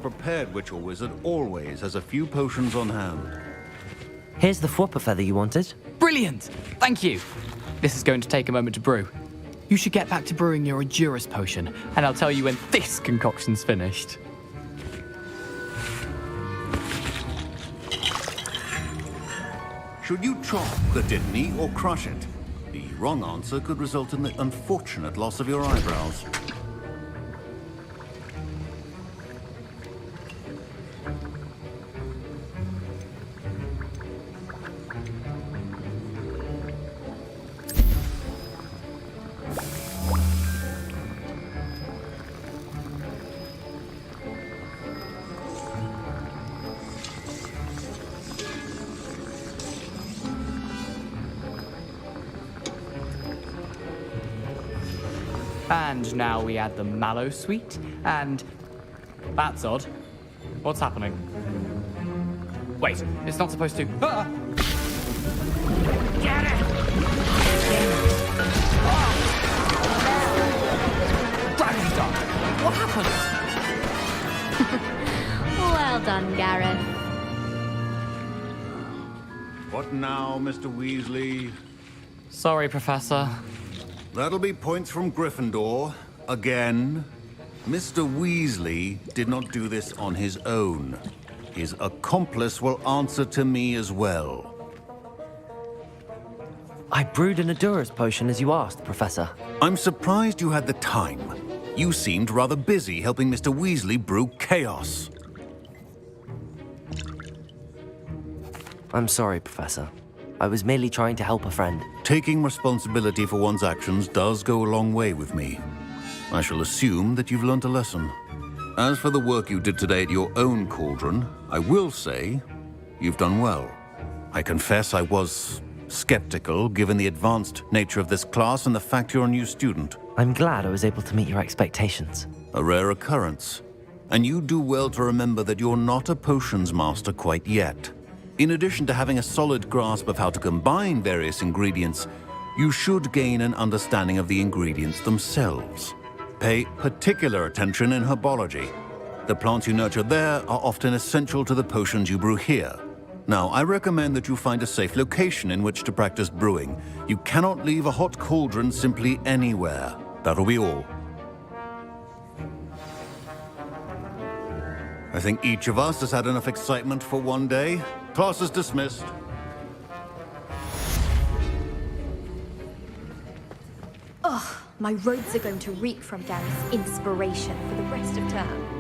Prepared witch or wizard always has a few potions on hand. Here's the Fwooper feather you wanted. Brilliant! Thank you. This is going to take a moment to brew. You should get back to brewing your Edurus potion, and I'll tell you when this concoction's finished. Should you chop the Dittany or crush it? The wrong answer could result in the unfortunate loss of your eyebrows. And now we add the mallow sweet, and... That's odd. What's happening? Wait, it's not supposed to... Ah! Get it! Dragon Dog! What happened? Well done, Gareth. What now, Mr. Weasley? Sorry, Professor. That'll be points from Gryffindor. Again. Mr. Weasley did not do this on his own. His accomplice will answer to me as well. I brewed an Adura's potion as you asked, Professor. I'm surprised you had the time. You seemed rather busy helping Mr. Weasley brew chaos. I'm sorry, Professor. I was merely trying to help a friend. Taking responsibility for one's actions does go a long way with me. I shall assume that you've learnt a lesson. As for the work you did today at your own cauldron, I will say you've done well. I confess I was skeptical, given the advanced nature of this class and the fact you're a new student. I'm glad I was able to meet your expectations. A rare occurrence. And you do well to remember that you're not a potions master quite yet. In addition to having a solid grasp of how to combine various ingredients, you should gain an understanding of the ingredients themselves. Pay particular attention in herbology. The plants you nurture there are often essential to the potions you brew here. Now, I recommend that you find a safe location in which to practice brewing. You cannot leave a hot cauldron simply anywhere. That'll be all. I think each of us has had enough excitement for one day. Class is dismissed. Ugh, my robes are going to reek from Gary's inspiration for the rest of term.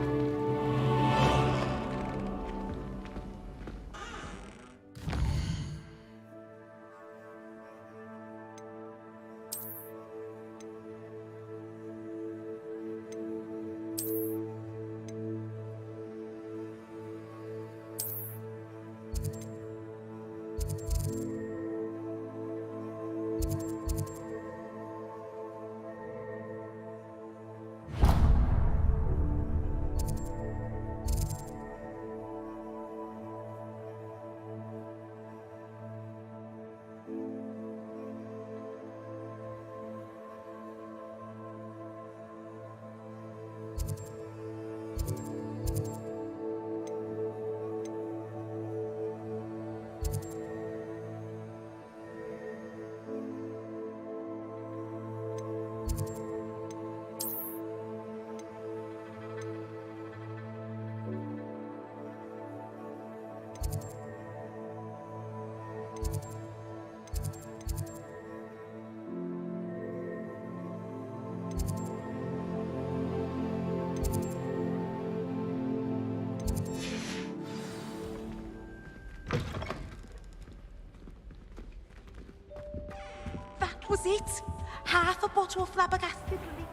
That was it. Half a bottle of flabbergasted leech.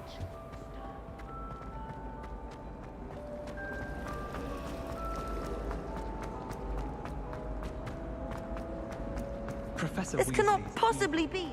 Professor This Weasley. cannot possibly be.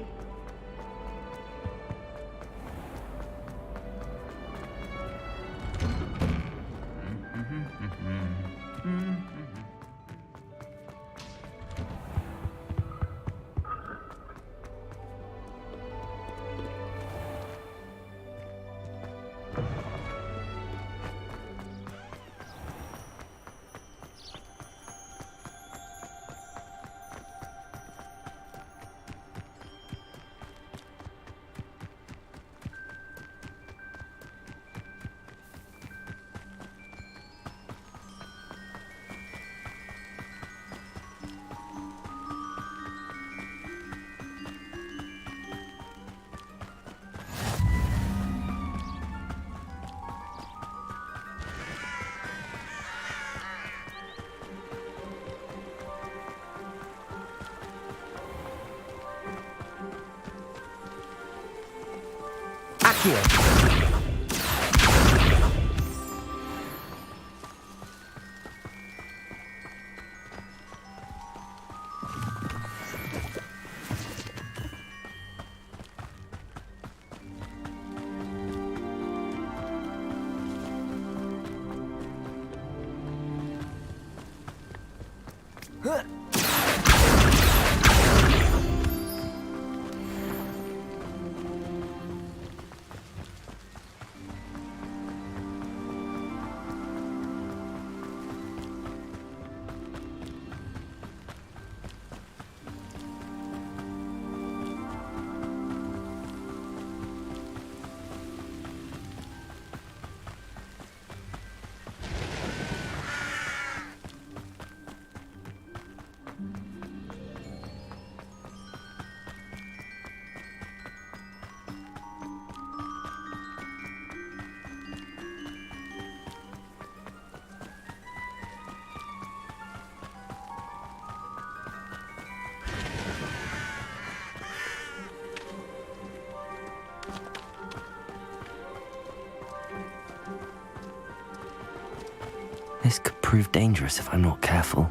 This could prove dangerous if I'm not careful.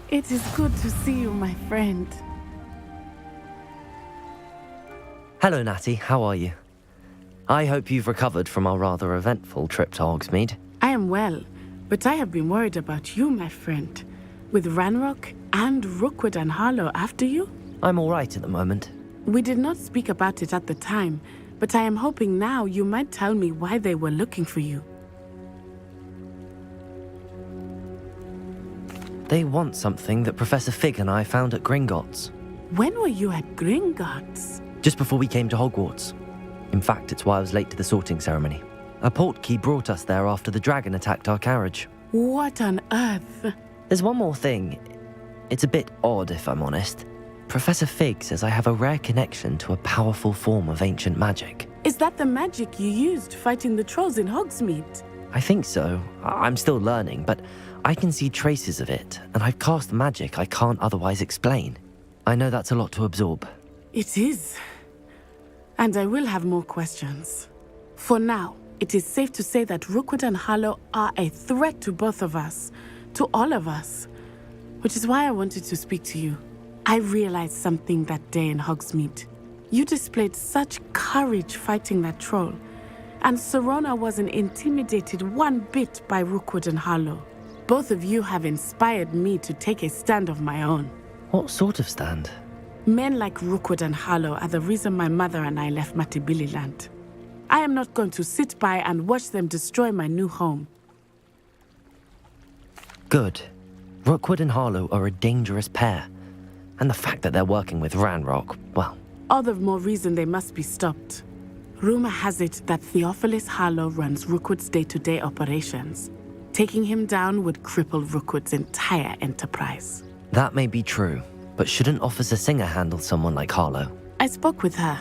It is good to see you, my friend. Hello, Natty. How are you? I hope you've recovered from our rather eventful trip to Hogsmeade. I am well, but I have been worried about you, my friend. With Ranrock and Rookwood and Harlow after you? I'm all right at the moment. We did not speak about it at the time, but I am hoping now you might tell me why they were looking for you. They want something that Professor Fig and I found at Gringotts. When were you at Gringotts? Just before we came to Hogwarts. In fact, it's why I was late to the sorting ceremony. A portkey brought us there after the dragon attacked our carriage. What on earth? There's one more thing. It's a bit odd, if I'm honest. Professor Fig says I have a rare connection to a powerful form of ancient magic. Is that the magic you used fighting the trolls in Hogsmeade? I think so. I'm still learning, but I can see traces of it, and I've cast magic I can't otherwise explain. I know that's a lot to absorb. It is. And I will have more questions. For now, it is safe to say that Rookwood and Harlow are a threat to both of us, to all of us, which is why I wanted to speak to you. I realized something that day in Hogsmeade. You displayed such courage fighting that troll, and Serona wasn't intimidated one bit by Rookwood and Harlow. Both of you have inspired me to take a stand of my own. What sort of stand? Men like Rookwood and Harlow are the reason my mother and I left Matabeleland. I am not going to sit by and watch them destroy my new home. Good. Rookwood and Harlow are a dangerous pair. And the fact that they're working with Ranrock, well... All the more reason they must be stopped. Rumor has it that Theophilus Harlow runs Rookwood's day-to-day operations. Taking him down would cripple Rookwood's entire enterprise. That may be true, but shouldn't Officer Singer handle someone like Harlow? I spoke with her.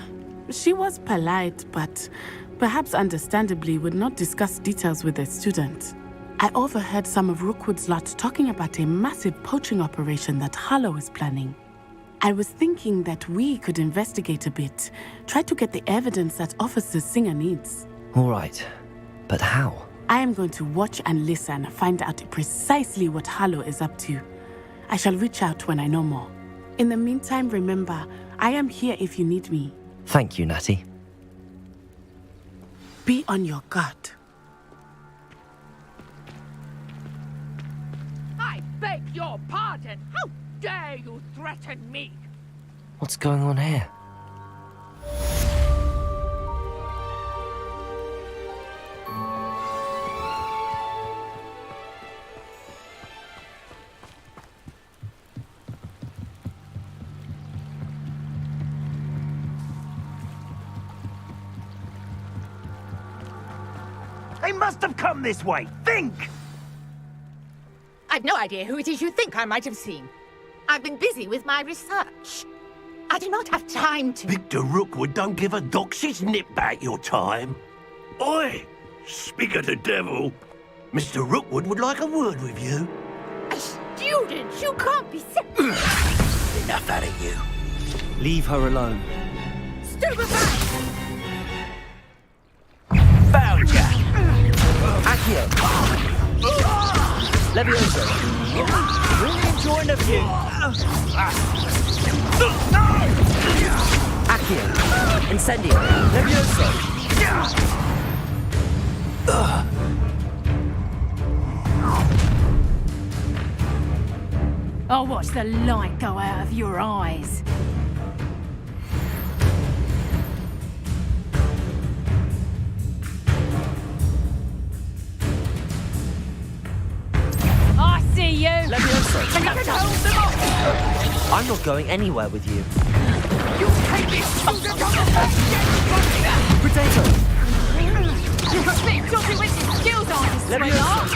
She was polite, but perhaps understandably would not discuss details with a student. I overheard some of Rookwood's lot talking about a massive poaching operation that Harlow is planning. I was thinking that we could investigate a bit, try to get the evidence that Officer Singer needs. All right, but how? I am going to watch and listen, find out precisely what Harlow is up to. I shall reach out when I know more. In the meantime, remember, I am here if you need me. Thank you, Natty. Be on your guard. I beg your pardon. How dare you threaten me? What's going on here? They must have come this way. Think! I've no idea who it is you think I might have seen. I've been busy with my research. I do not have time to... Victor Rookwood don't give a doxy's nip back your time. Oi! Speak of the devil. Mr. Rookwood would like a word with you. A student? You can't be sick. Enough out of you. Leave her alone. Stupefy! Found ya! Accio! Levioso! Really enjoying the view. Accio! Incendio! Levioso! I'll watch the light go out of your eyes. I see you! Levioso! And you can hold them off! I'm not going anywhere with you. You take this student on the Potato! You've got big dotty witch's skills on this sweetheart!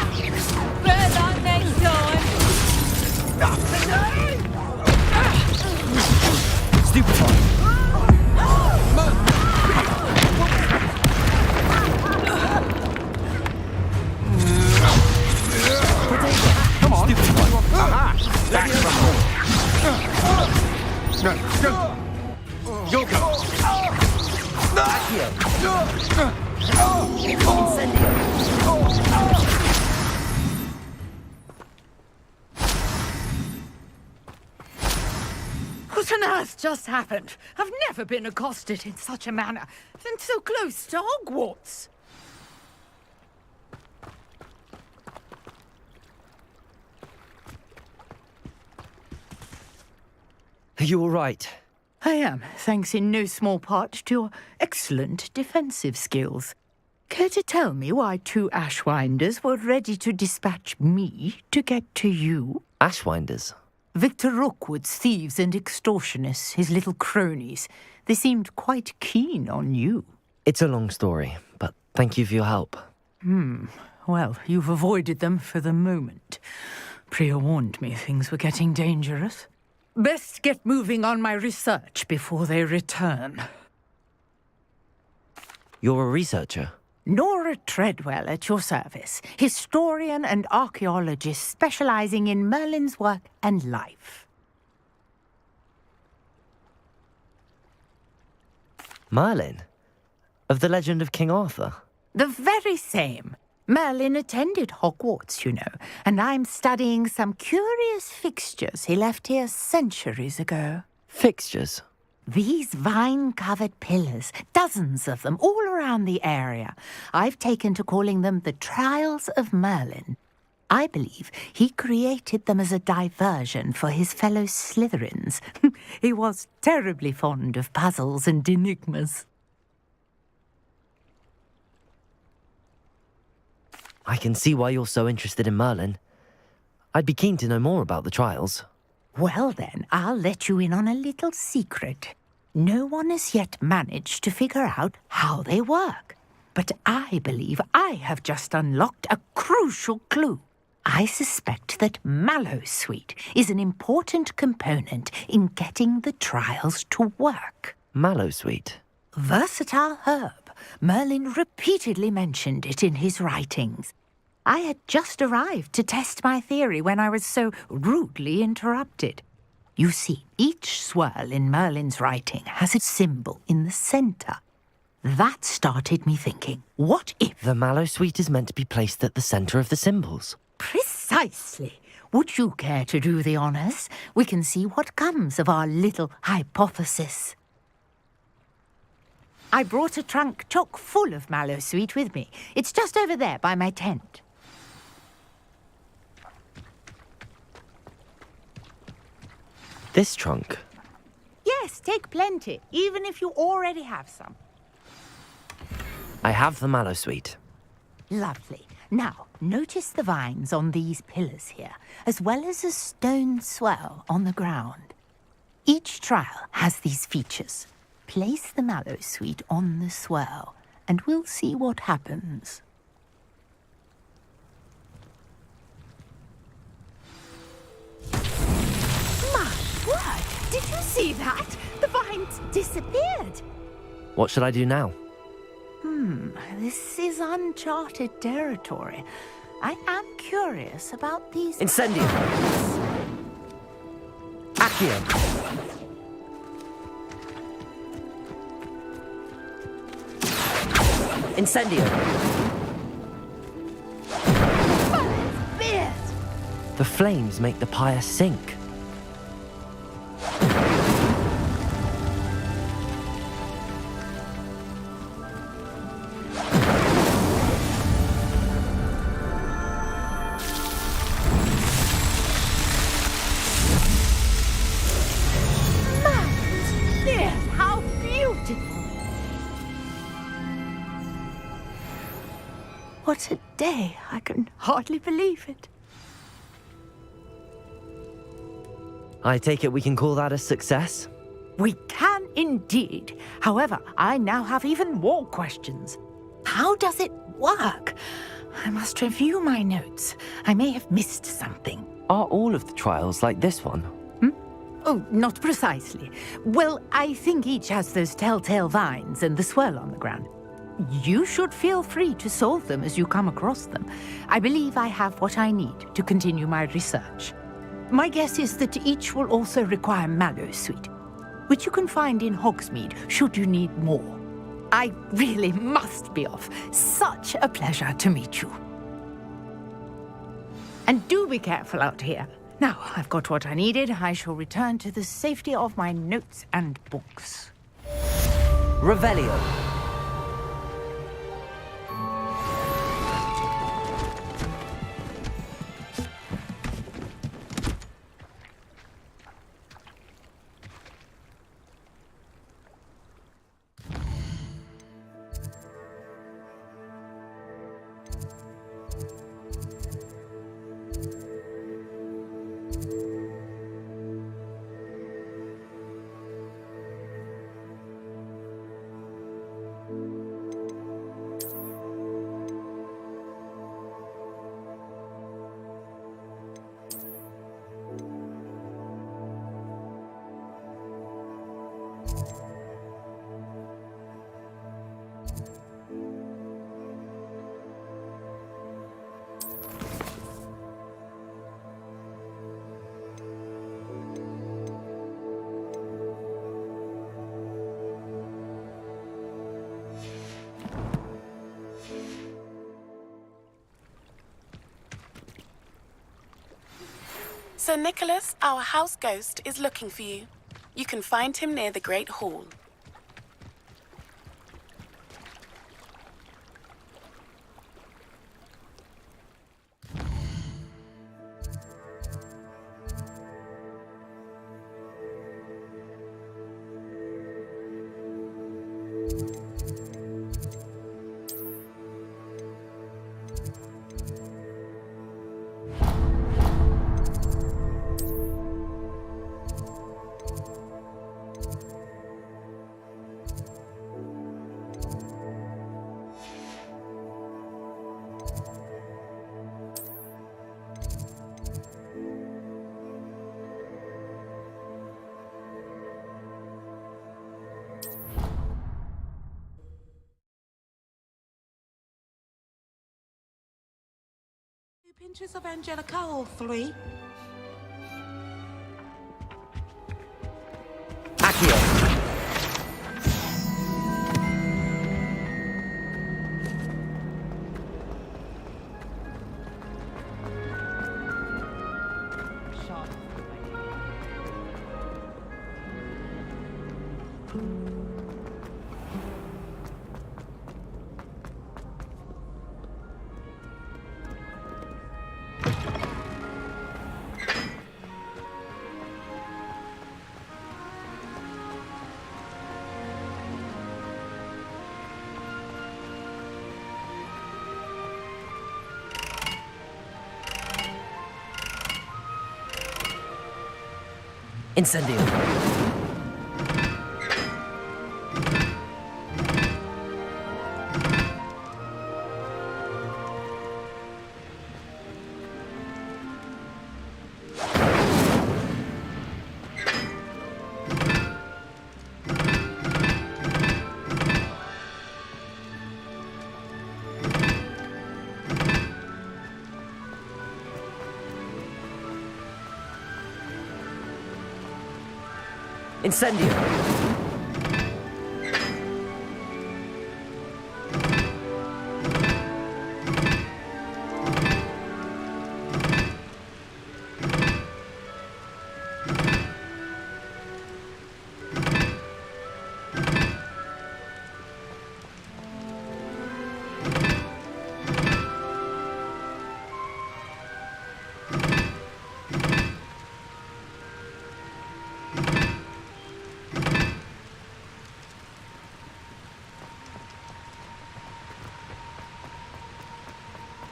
Better luck next time! What on earth just happened? I've never been accosted in such a manner, and so close to Hogwarts. Are you all right? I am, thanks in no small part to your excellent defensive skills. Care to tell me why 2 Ashwinders were ready to dispatch me to get to you? Ashwinders? Victor Rookwood's thieves and extortionists, his little cronies. They seemed quite keen on you. It's a long story, but thank you for your help. Well, you've avoided them for the moment. Priya warned me things were getting dangerous. Best get moving on my research before they return. You're a researcher? Nora Treadwell at your service, historian and archaeologist specializing in Merlin's work and life. Merlin? Of the legend of King Arthur? The very same. Merlin attended Hogwarts, you know, and I'm studying some curious fixtures he left here centuries ago. Fixtures? These vine-covered pillars, dozens of them, all around the area. I've taken to calling them the Trials of Merlin. I believe he created them as a diversion for his fellow Slytherins. He was terribly fond of puzzles and enigmas. I can see why you're so interested in Merlin. I'd be keen to know more about the trials. Well then, I'll let you in on a little secret. No one has yet managed to figure out how they work. But I believe I have just unlocked a crucial clue. I suspect that Mallowsweet is an important component in getting the trials to work. Mallowsweet? Versatile herb. Merlin repeatedly mentioned it in his writings. I had just arrived to test my theory when I was so rudely interrupted. You see, each swirl in Merlin's writing has a symbol in the centre. That started me thinking, what if... The Mallowsweet is meant to be placed at the centre of the symbols. Precisely. Would you care to do the honours? We can see what comes of our little hypothesis. I brought a trunk chock full of Mallowsweet with me. It's just over there by my tent. This trunk? Yes, take plenty, even if you already have some. I have the Mallowsweet. Lovely. Now, notice the vines on these pillars here, as well as a stone swell on the ground. Each trial has these features. Place the Mallowsweet on the swell, and we'll see what happens. My word! Did you see that? The vines disappeared. What should I do now? This is uncharted territory. I am curious about these... Incendio! Accio! Incendio! The flames make the pyre sink. How beautiful! What a day! I can hardly believe it. I take it we can call that a success? We can indeed. However, I now have even more questions. How does it work? I must review my notes. I may have missed something. Are all of the trials like this one? Oh, not precisely. Well, I think each has those telltale vines and the swirl on the ground. You should feel free to solve them as you come across them. I believe I have what I need to continue my research. My guess is that each will also require Mallowsweet, which you can find in Hogsmeade should you need more. I really must be off. Such a pleasure to meet you. And do be careful out here. Now, I've got what I needed. I shall return to the safety of my notes and books. Revelio. Sir Nicholas, our house ghost, is looking for you. You can find him near the Great Hall. Pinches of Angelica, all three. Incendio. Incendio.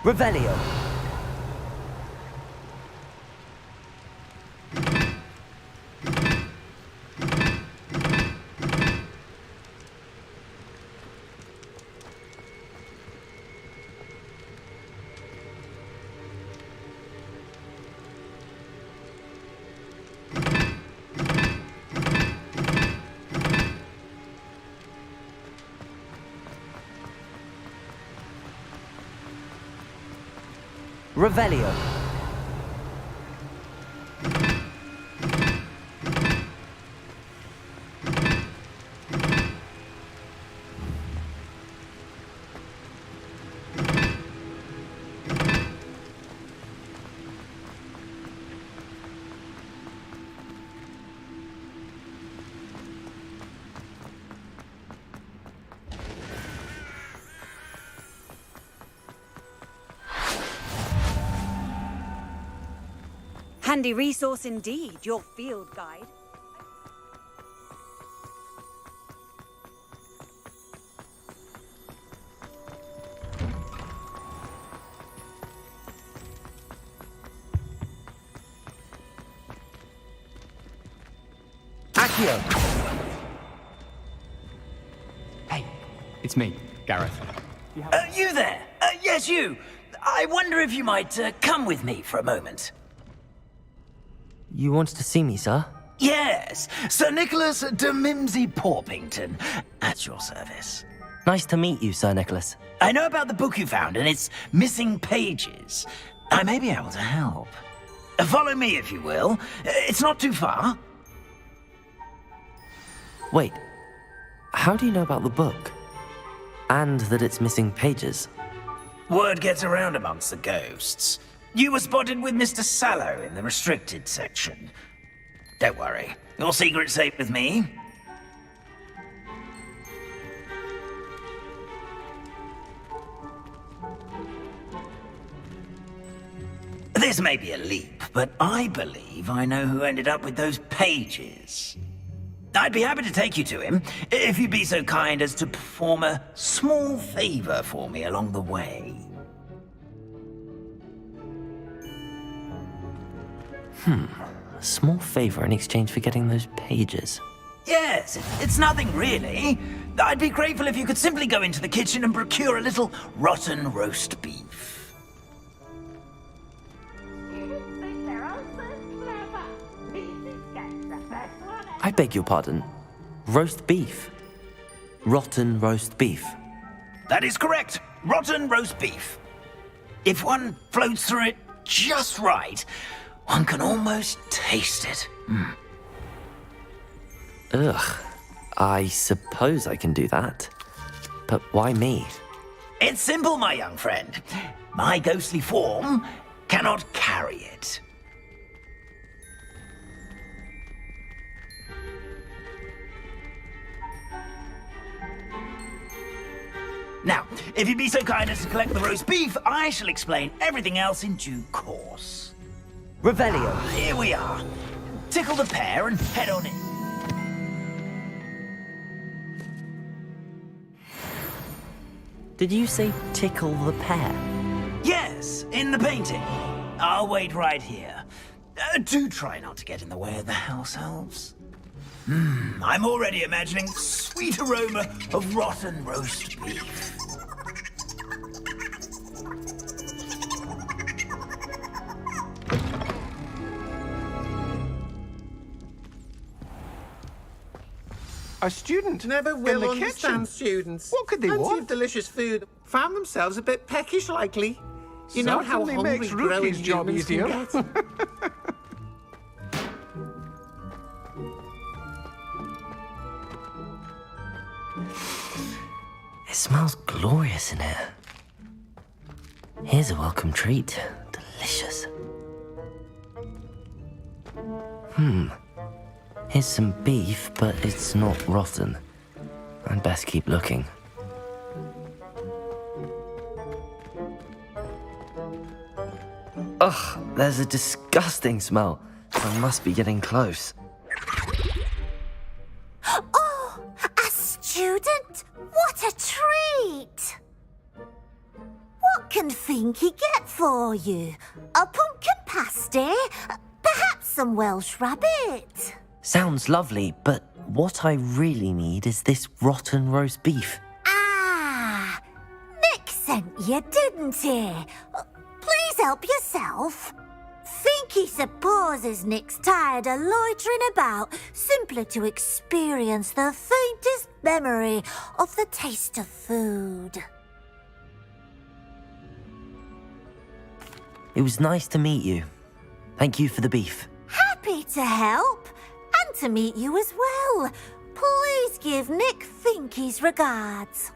Revelio. Revelio. Handy resource indeed, your field guide. Accio! Hey, it's me, Gareth. You there? Yes, you. I wonder if you might come with me for a moment. You wanted to see me, sir? Yes, Sir Nicholas de Mimsy Porpington, at your service. Nice to meet you, Sir Nicholas. I know about the book you found and its missing pages. I may be able to help. Follow me, if you will. It's not too far. Wait, how do you know about the book? And that it's missing pages? Word gets around amongst the ghosts. You were spotted with Mr. Sallow in the restricted section. Don't worry, your secret's safe with me. This may be a leap, but I believe I know who ended up with those pages. I'd be happy to take you to him, if you'd be so kind as to perform a small favor for me along the way. A small favor in exchange for getting those pages. Yes, it's nothing really. I'd be grateful if you could simply go into the kitchen and procure a little rotten roast beef. I beg your pardon. Roast beef. Rotten roast beef. That is correct. Rotten roast beef. If one floats through it just right, one can almost taste it. Ugh. I suppose I can do that. But why me? It's simple, my young friend. My ghostly form cannot carry it. Now, if you'd be so kind as to collect the roast beef, I shall explain everything else in due course. Revelio. Here we are. Tickle the pear and head on in. Did you say tickle the pear? Yes, in the painting. I'll wait right here. Do try not to get in the way of the house elves. I'm already imagining the sweet aroma of rotten roast beef. A student never will in the understand kitchen. students. What could they Plenty want? of delicious food. Found themselves a bit peckish, likely. You know how Certainly hungry makes growing Rookie's job humans can easier. get. It smells glorious in here. Here's a welcome treat. Delicious. Here's some beef, but it's not rotten. I'd best keep looking. Ugh, there's a disgusting smell. I must be getting close. Oh, a student? What a treat! What can Finky get for you? A pumpkin pasty? Perhaps some Welsh rabbit? Sounds lovely, but what I really need is this rotten roast beef. Ah, Nick sent you, didn't he? Please help yourself. Finky supposes Nick's tired of loitering about simply to experience the faintest memory of the taste of food. It was nice to meet you. Thank you for the beef. Happy to help, and to meet you as well. Please give Nick Finky's regards.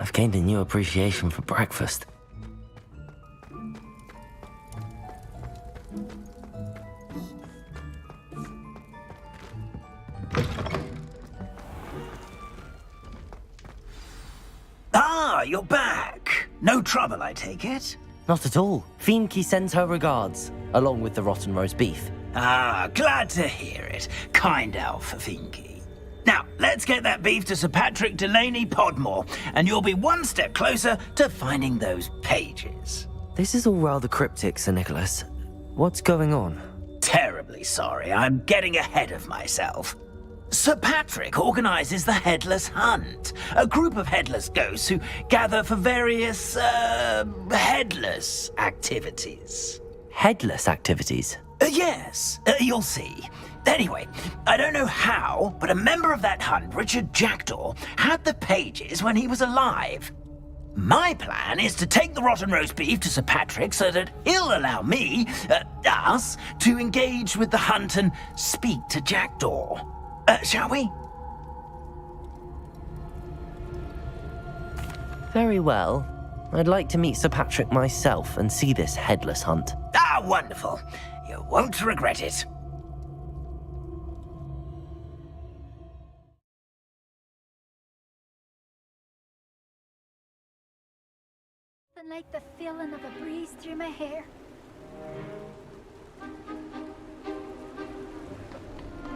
I've gained a new appreciation for breakfast. Ah, you're back. No trouble, I take it? Not at all. Fienke sends her regards, along with the rotten roast beef. Ah, glad to hear it. Kind elf, Fienke. Now, let's get that beef to Sir Patrick Delaney Podmore, and you'll be one step closer to finding those pages. This is all rather cryptic, Sir Nicholas. What's going on? Terribly sorry, I'm getting ahead of myself. Sir Patrick organizes the Headless Hunt, a group of headless ghosts who gather for various, headless activities. Headless activities? Yes, you'll see. Anyway, I don't know how, but a member of that hunt, Richard Jackdaw, had the pages when he was alive. My plan is to take the rotten roast beef to Sir Patrick so that he'll allow me, us, to engage with the hunt and speak to Jackdaw. Shall we? Very well. I'd like to meet Sir Patrick myself and see this Headless Hunt. Ah, wonderful. You won't regret it. Like the feeling of a breeze through my hair.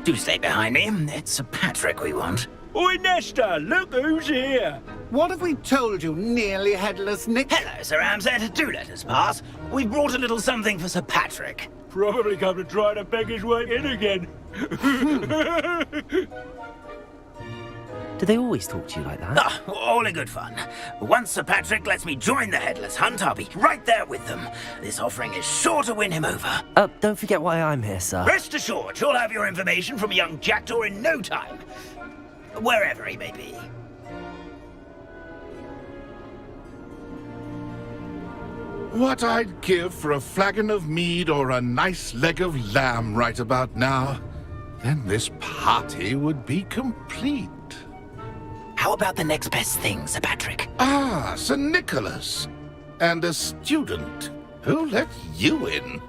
Do stay behind me. It's Sir Patrick we want. Oi, Nesta, look who's here. What have we told you, nearly headless Nick? Hello, Sir Ramsed. Do let us pass. We've brought a little something for Sir Patrick. Probably come to try to beg his way in again. Do they always talk to you like that? Ah, all in good fun. Once Sir Patrick lets me join the Headless Hunt, I'll be right there with them. This offering is sure to win him over. Don't forget why I'm here, sir. Rest assured, you'll have your information from young Jackdaw in no time. Wherever he may be. What I'd give for a flagon of mead or a nice leg of lamb right about now. Then this party would be complete. How about the next best thing, Sir Patrick? Ah, Sir Nicholas. And a student. Who let you in?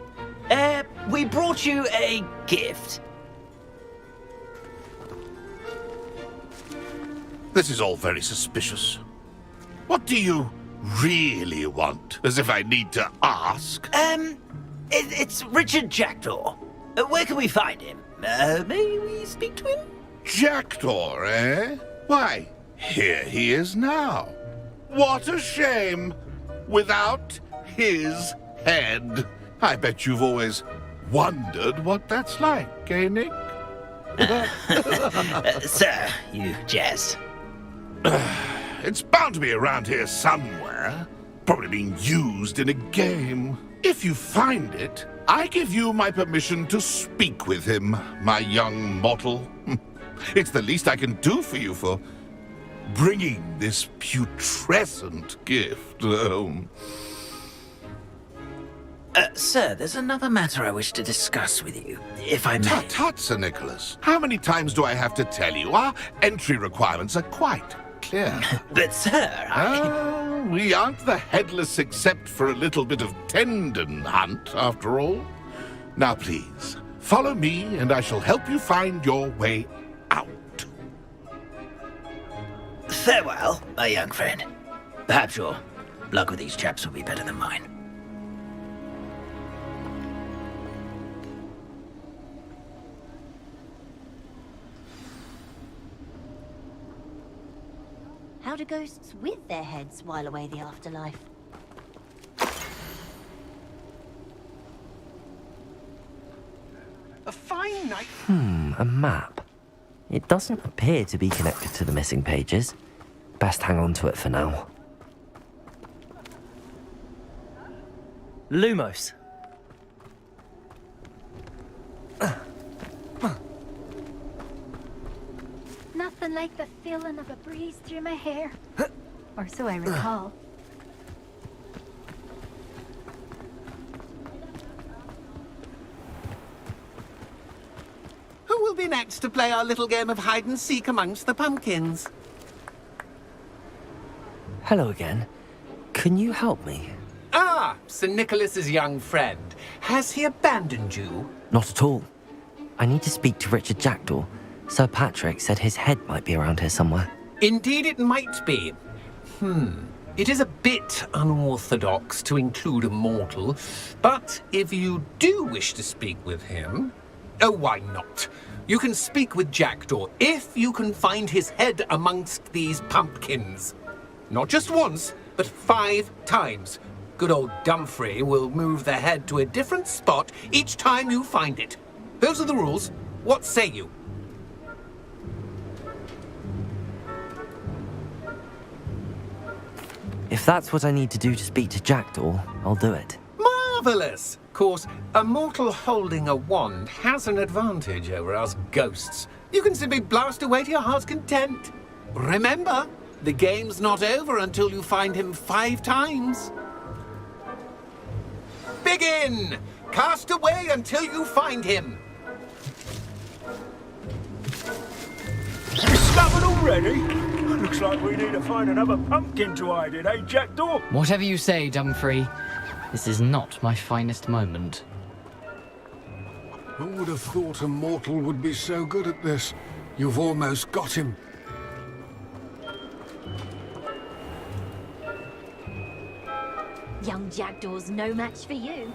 We brought you a gift. This is all very suspicious. What do you really want? As if I need to ask. It's Richard Jackdaw. Where can we find him? May we speak to him? Jackdaw, eh? Why, here he is now. What a shame. Without his head. I bet you've always wondered what that's like, eh, Nick? Sir, you jest. It's bound to be around here somewhere. Probably being used in a game. If you find it, I give you my permission to speak with him, my young mortal. It's the least I can do for you for bringing this putrescent gift home. Sir, there's another matter I wish to discuss with you, if I may. Tut, tut, Sir Nicholas. How many times do I have to tell you? Our entry requirements are quite clear. But, sir, we aren't the headless except for a little bit of tendon hunt, after all. Now, please, follow me, and I shall help you find your way out. Farewell, my young friend. Perhaps your luck with these chaps will be better than mine. How do ghosts with their heads while away the afterlife? A fine night. A map. It doesn't appear to be connected to the missing pages. Best hang on to it for now. Lumos. Nothing like the feeling of a breeze through my hair. Or so I recall. Who will be next to play our little game of hide and seek amongst the pumpkins? Hello again. Can you help me? Ah, Sir Nicholas's young friend. Has he abandoned you? Not at all. I need to speak to Richard Jackdaw. Sir Patrick said his head might be around here somewhere. Indeed it might be. It is a bit unorthodox to include a mortal, but if you do wish to speak with him, oh, why not? You can speak with Jackdaw if you can find his head amongst these pumpkins. Not just once, but 5 times. Good old Dumfrey will move the head to a different spot each time you find it. Those are the rules. What say you? If that's what I need to do to speak to Jackdaw, I'll do it. Marvellous! Of course, a mortal holding a wand has an advantage over us ghosts. You can simply blast away to your heart's content. Remember, the game's not over until you find him 5 times. Begin! Cast away until you find him. Discovered already? Looks like we need to find another pumpkin to hide in, eh, Jackdaw? Whatever you say, Dumfrey. This is not my finest moment. Who would have thought a mortal would be so good at this? You've almost got him. Young Jackdaw's no match for you.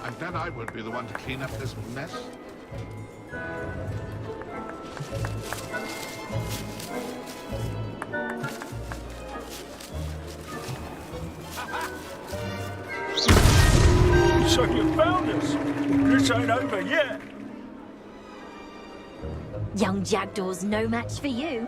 I'm glad I won't be the one to clean up this mess. So you found us. This ain't over yet. Young Jackdaw's no match for you.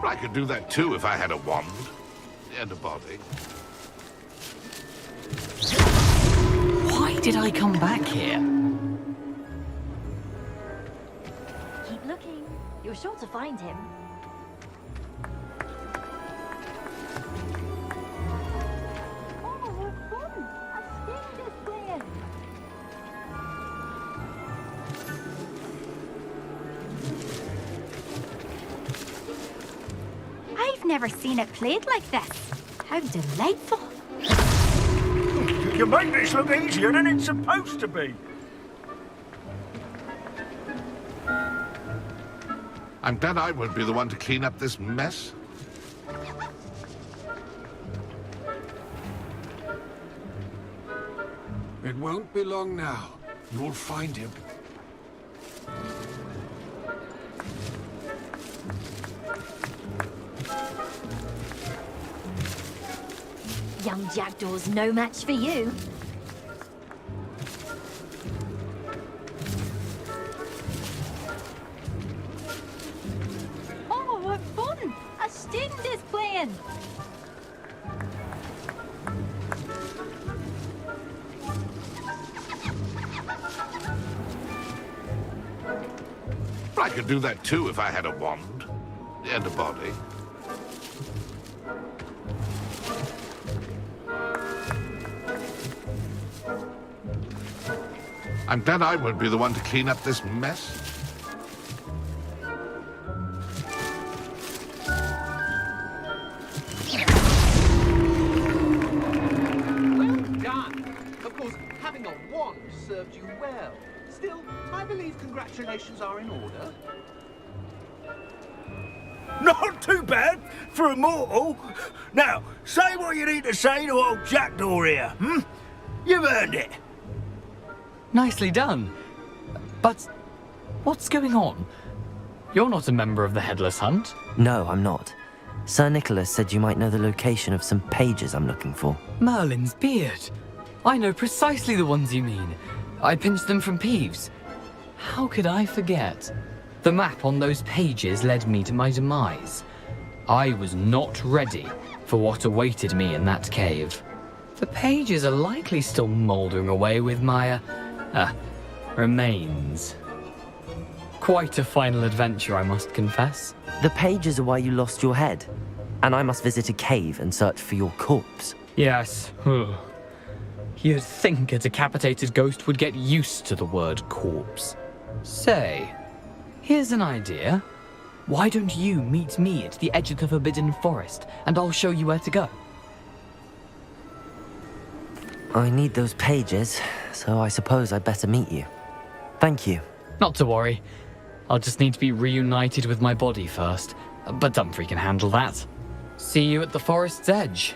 I could do that too if I had a wand and a body. Why did I come back here? Keep looking. You're sure to find him. I've never seen it played like this. How delightful. You make this look easier than it's supposed to be. I'm glad I won't be the one to clean up this mess. It won't be long now. You'll find him. Young Jackdaw's no match for you. Oh, what fun! A student is playing. I could do that too if I had a wand and a body. I'm glad I won't be the one to clean up this mess. Well done. Of course, having a wand served you well. Still, I believe congratulations are in order. Not too bad for a mortal. Now, say what you need to say to old Jackdaw here, hmm? You've earned it. Nicely done. But what's going on? You're not a member of the Headless Hunt. No, I'm not. Sir Nicholas said you might know the location of some pages I'm looking for. Merlin's beard. I know precisely the ones you mean. I pinched them from Peeves. How could I forget? The map on those pages led me to my demise. I was not ready for what awaited me in that cave. The pages are likely still mouldering away with my, remains. Quite a final adventure, I must confess. The pages are why you lost your head, and I must visit a cave and search for your corpse. Yes. You'd think a decapitated ghost would get used to the word corpse. Say, here's an idea. Why don't you meet me at the edge of the Forbidden Forest, and I'll show you where to go? I need those pages, so I suppose I'd better meet you. Thank you. Not to worry. I'll just need to be reunited with my body first, but Dumfries can handle that. See you at the forest's edge.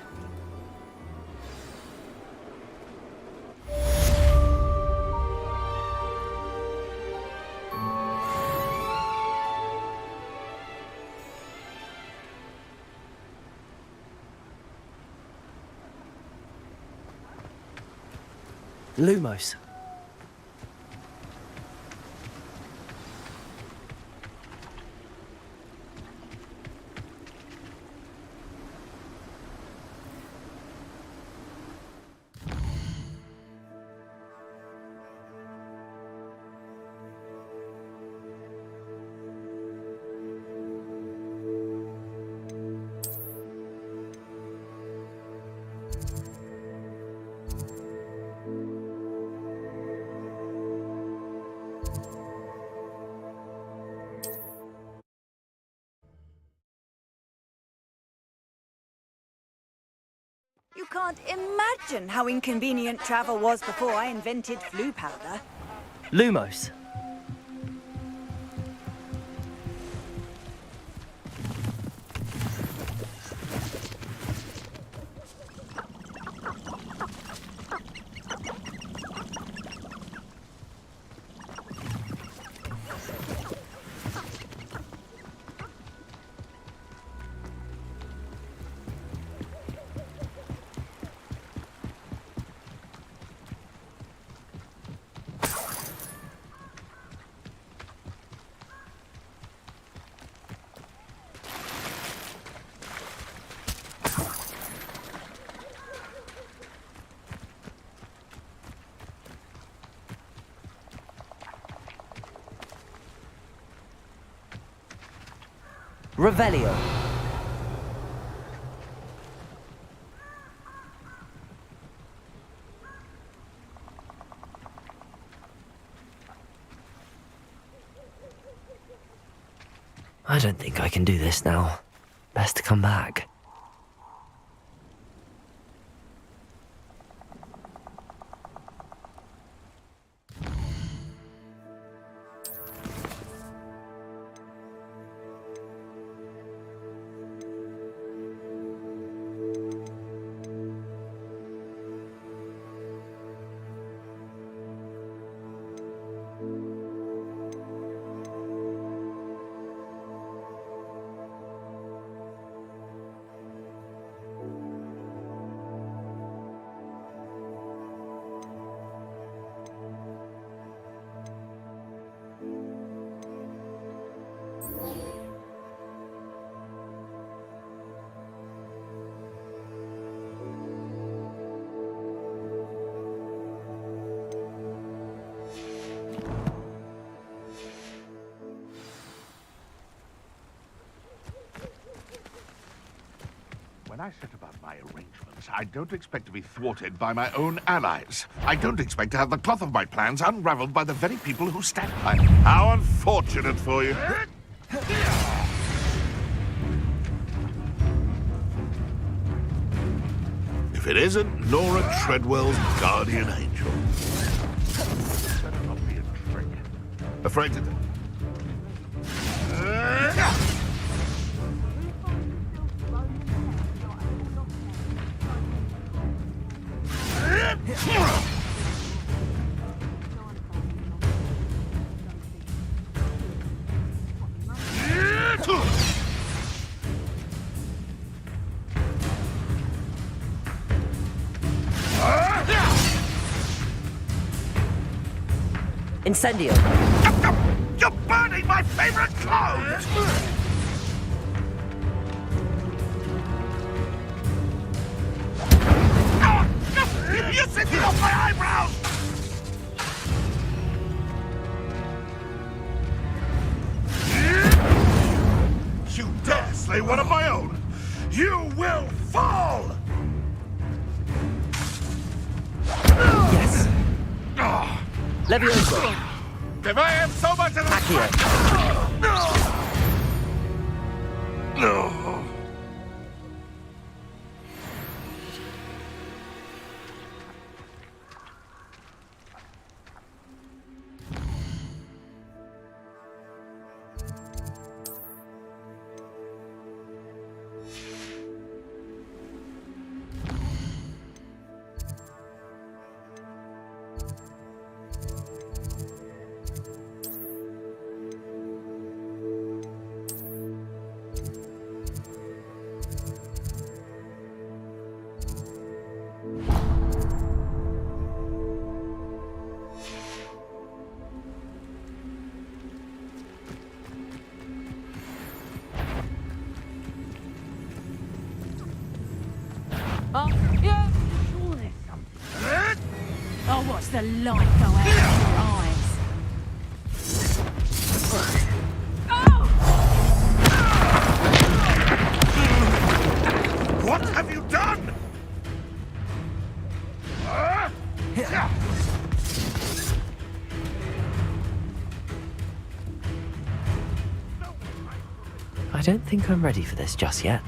Lumos. You can't imagine how inconvenient travel was before I invented flu powder. Lumos. Revelio. I don't think I can do this now. Best to come back. When I set about my arrangements, I don't expect to be thwarted by my own allies. I don't expect to have the cloth of my plans unraveled by the very people who stand by. How unfortunate for you. If it isn't Nora Treadwell's guardian angel. Better not be a trick. Afraid to... Incendio. You're burning my favorite clothes! You're sitting off my eyebrows! finally one of my own. You will fall! Yes. Levioso. If I have so much of No. Oh, yeah, sure there's something. Oh, what's the light go out of your eyes? What have you done? I don't think I'm ready for this just yet.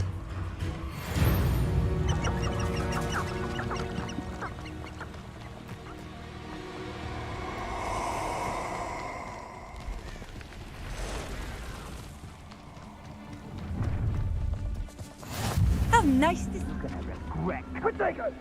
How nice this is. Regret. Potato!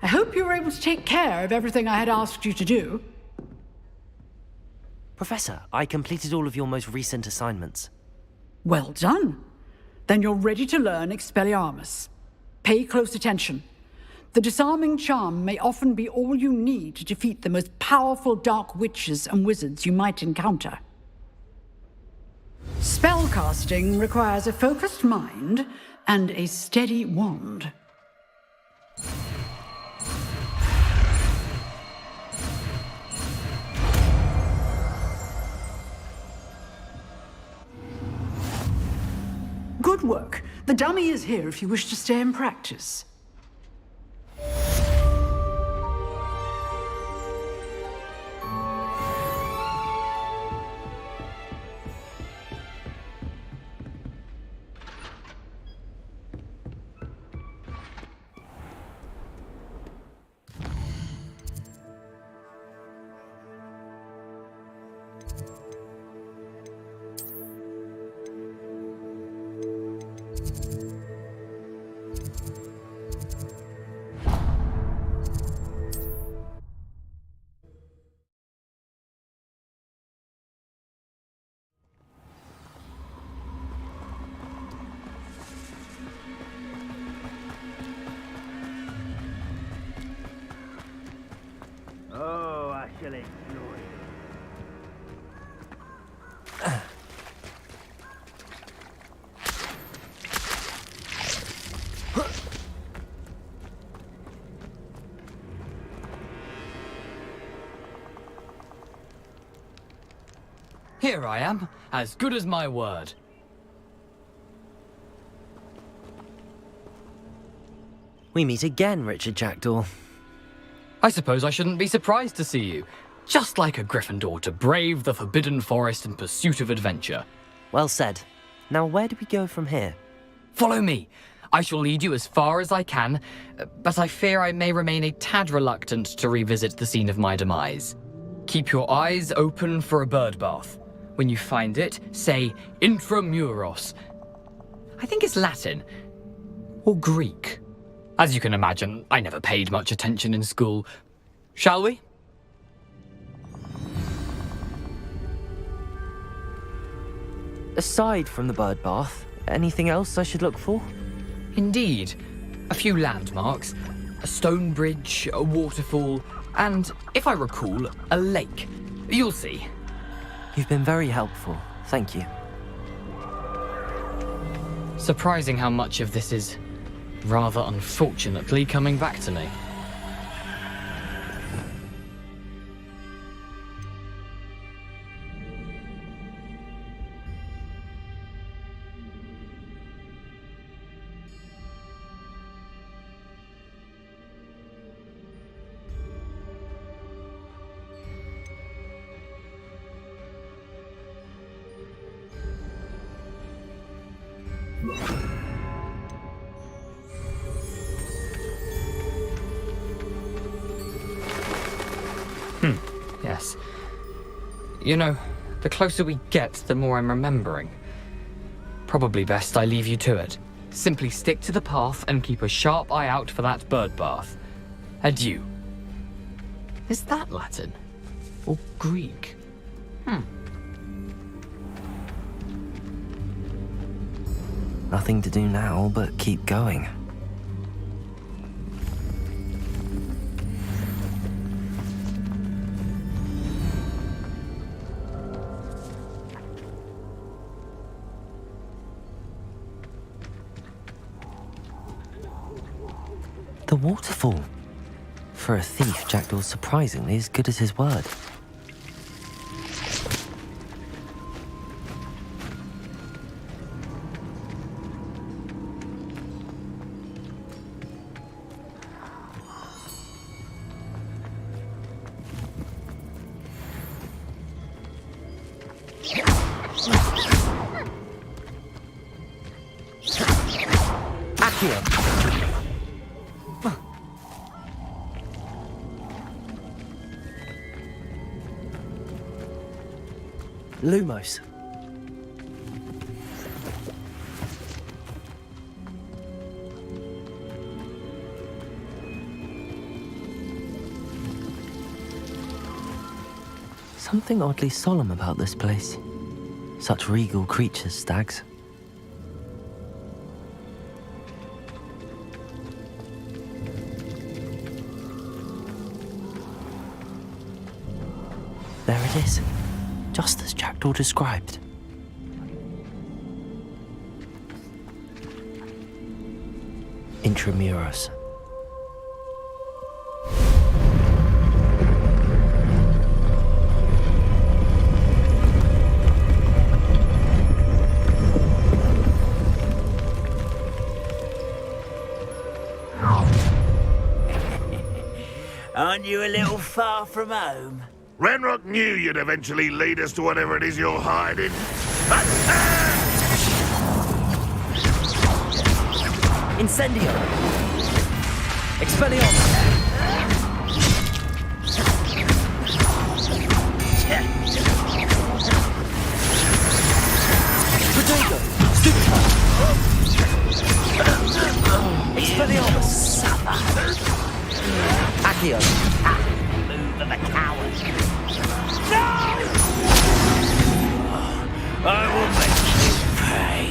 I hope you were able to take care of everything I had asked you to do. Professor, I completed all of your most recent assignments. Well done. Then you're ready to learn Expelliarmus. Pay close attention. The disarming charm may often be all you need to defeat the most powerful dark witches and wizards you might encounter. Spellcasting requires a focused mind and a steady wand. Good work. The dummy is here if you wish to stay and practice. Excellent, Lord. Here I am, as good as my word. We meet again, Richard Jackdaw. I suppose I shouldn't be surprised to see you. Just like a Gryffindor to brave the Forbidden Forest in pursuit of adventure. Well said. Now where do we go from here? Follow me. I shall lead you as far as I can, but I fear I may remain a tad reluctant to revisit the scene of my demise. Keep your eyes open for a bird bath. When you find it, say intramuros. I think it's Latin. Or Greek. As you can imagine, I never paid much attention in school. Shall we? Aside from the bird bath, anything else I should look for? Indeed. A few landmarks, a stone bridge, a waterfall, and, if I recall, a lake. You'll see. You've been very helpful. Thank you. Surprising how much of this is, rather unfortunately, coming back to me. Yes. You know, the closer we get, the more I'm remembering. Probably best I leave you to it. Simply stick to the path and keep a sharp eye out for that bird bath. Adieu. Is that Latin? Or Greek? Nothing to do now but keep going. The waterfall. For a thief, Jackdaw's surprisingly as good as his word. Lumos. Something oddly solemn about this place. Such regal creatures, stags. There it is. Just as Jackdaw described. Intramuros. Aren't you a little far from home? Renrock knew you'd eventually lead us to whatever it is you're hiding. Incendio! Expelliarmus! Protego! Supercharge! Expelliarmus! Accio! Move of a coward. No! I will make you pay.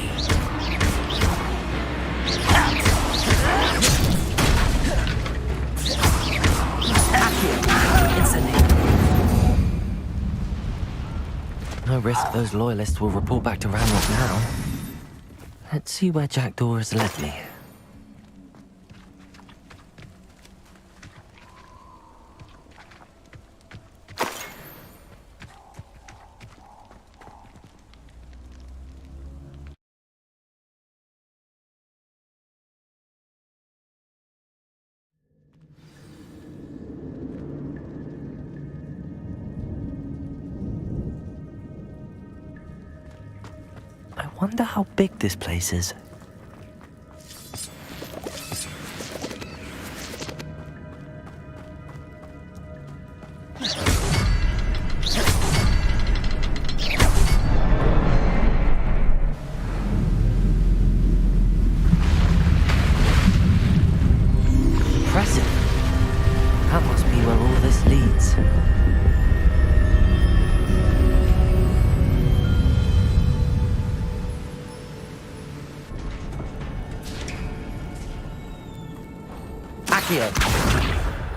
Accio! Incendio! risk those loyalists will report back to Ranrock now. Let's see where Jackdaw has led me. I wonder how big this place is. Impressive. That must be where all this leads.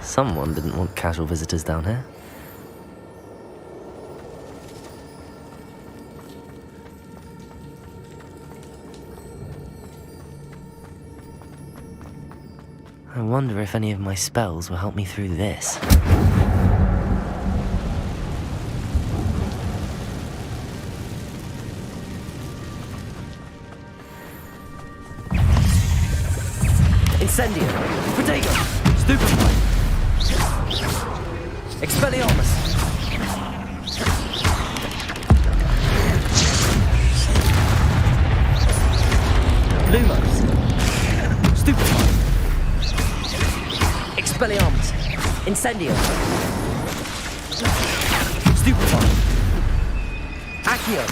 Someone didn't want casual visitors down here. I wonder if any of my spells will help me through this. Incendio! Protego! Stupefy! Expelliarmus! Lumos! Stupefy! Expelliarmus! Incendio! Stupefy! Accio!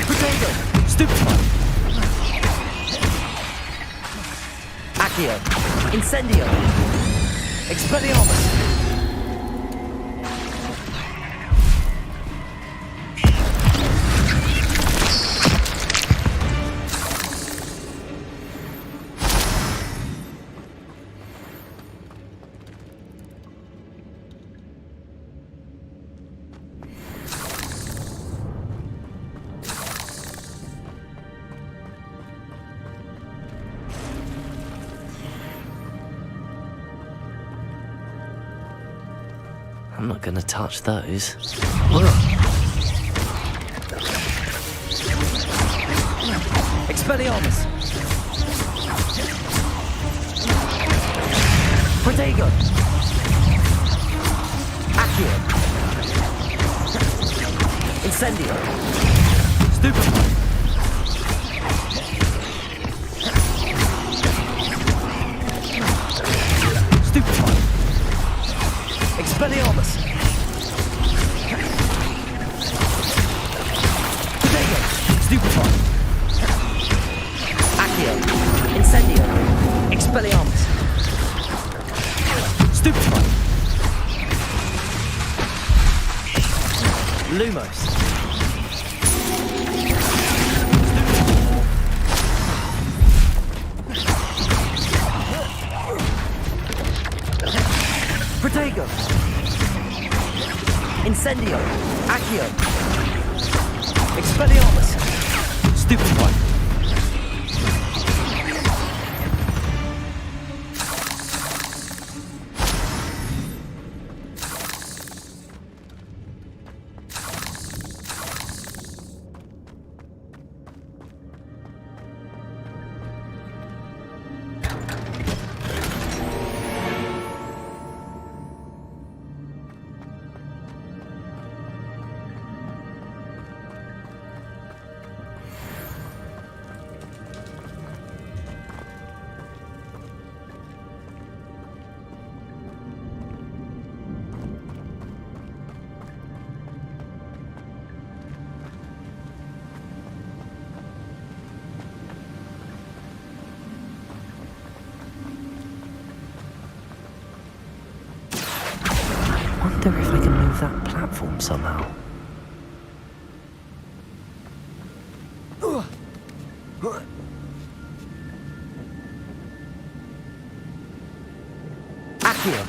Protego! Stupefy! Accio! Incendio! Expelliarmus! I'm not gonna touch those. Expelliarmus! Protego! Accio! Incendio! Stupefy! Stupefy! Expelliarmus! Protego! Stupefy! Accio! Incendio! Expelliarmus! Stupefy! Lumos! Protego! Incendio! Accio! Expelliarmus! Stupefy! I wonder if I can move that platform somehow. Accio!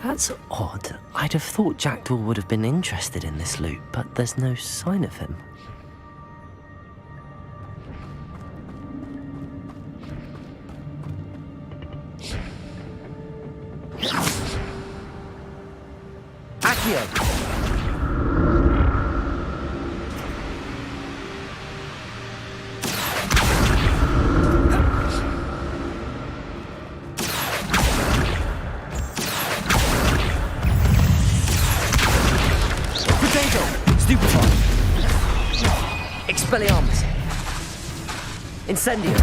That's odd. I'd have thought Jackdaw would have been interested in this loot, but there's no sign of him. Accio! Expelliarmus. Incendio.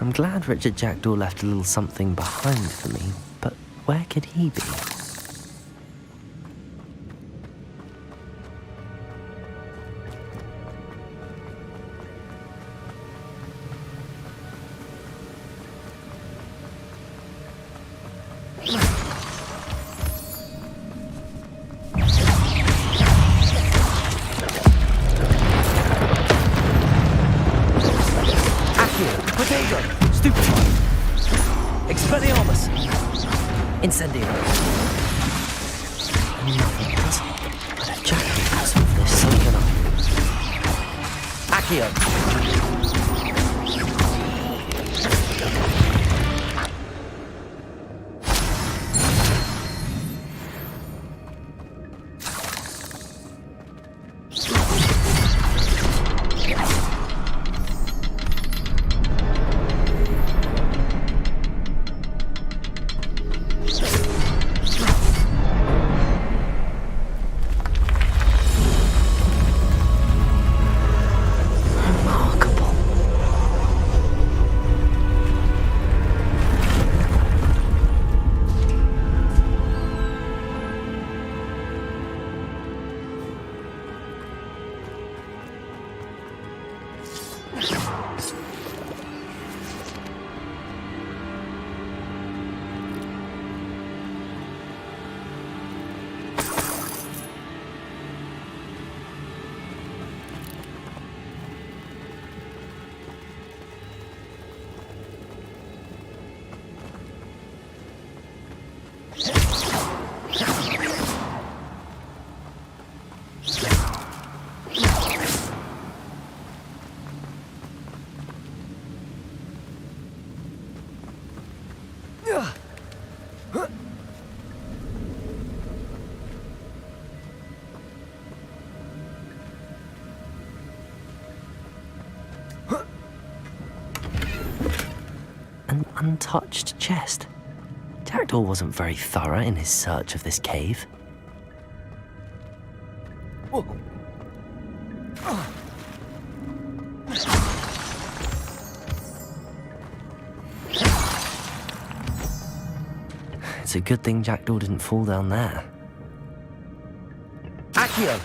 I'm glad Richard Jackdaw left a little something behind for me, but where could he be? Expelliarmus! Incendio! Nothing else. But if Jackdaw can solve this, so can I. Accio! An untouched chest. Jackdaw wasn't very thorough in his search of this cave. It's a good thing Jackdaw didn't fall down there. Accio!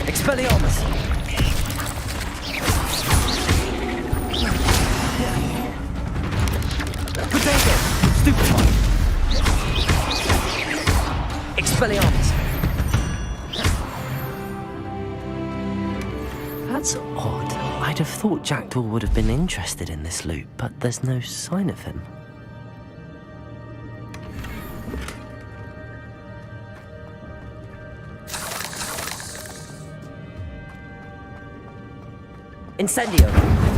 Expelliarmus! thought Jackdaw would have been interested in this loot, but there's no sign of him. Incendio!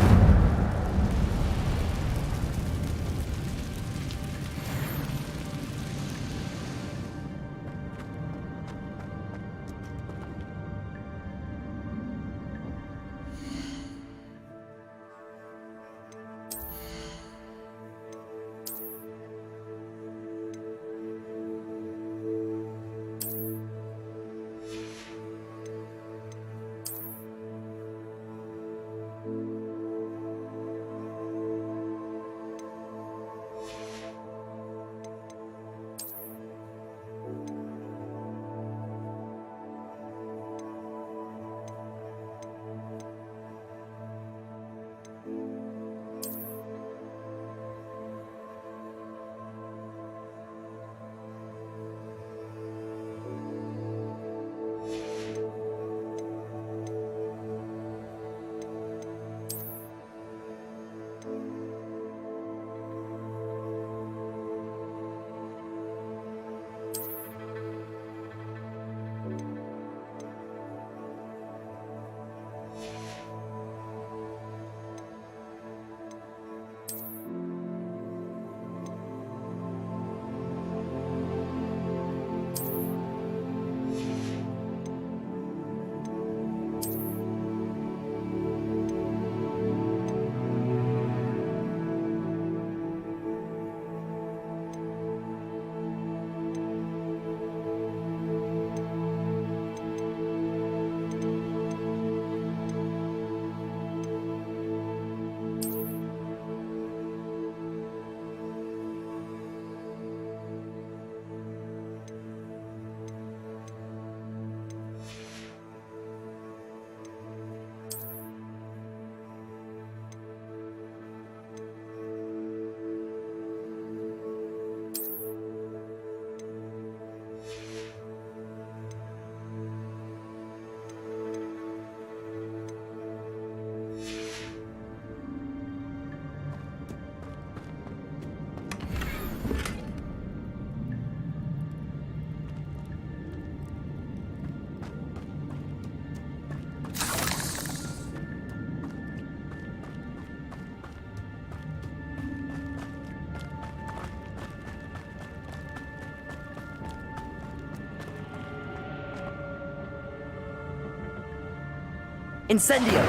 Incendio!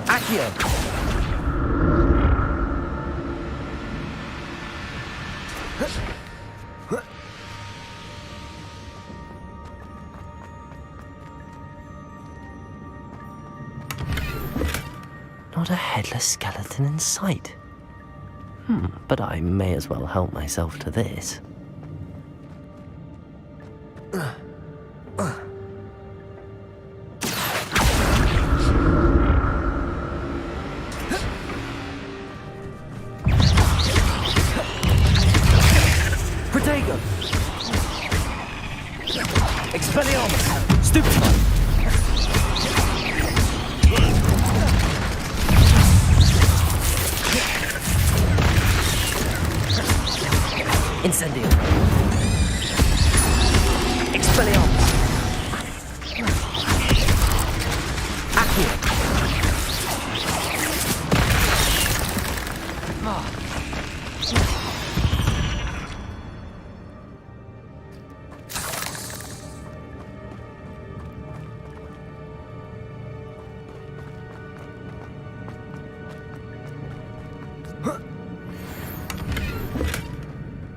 Accio! Not a headless skeleton in sight. But I may as well help myself to this. Expelliarmus! Stupefy! Incendio! Expelliarmus! Accio!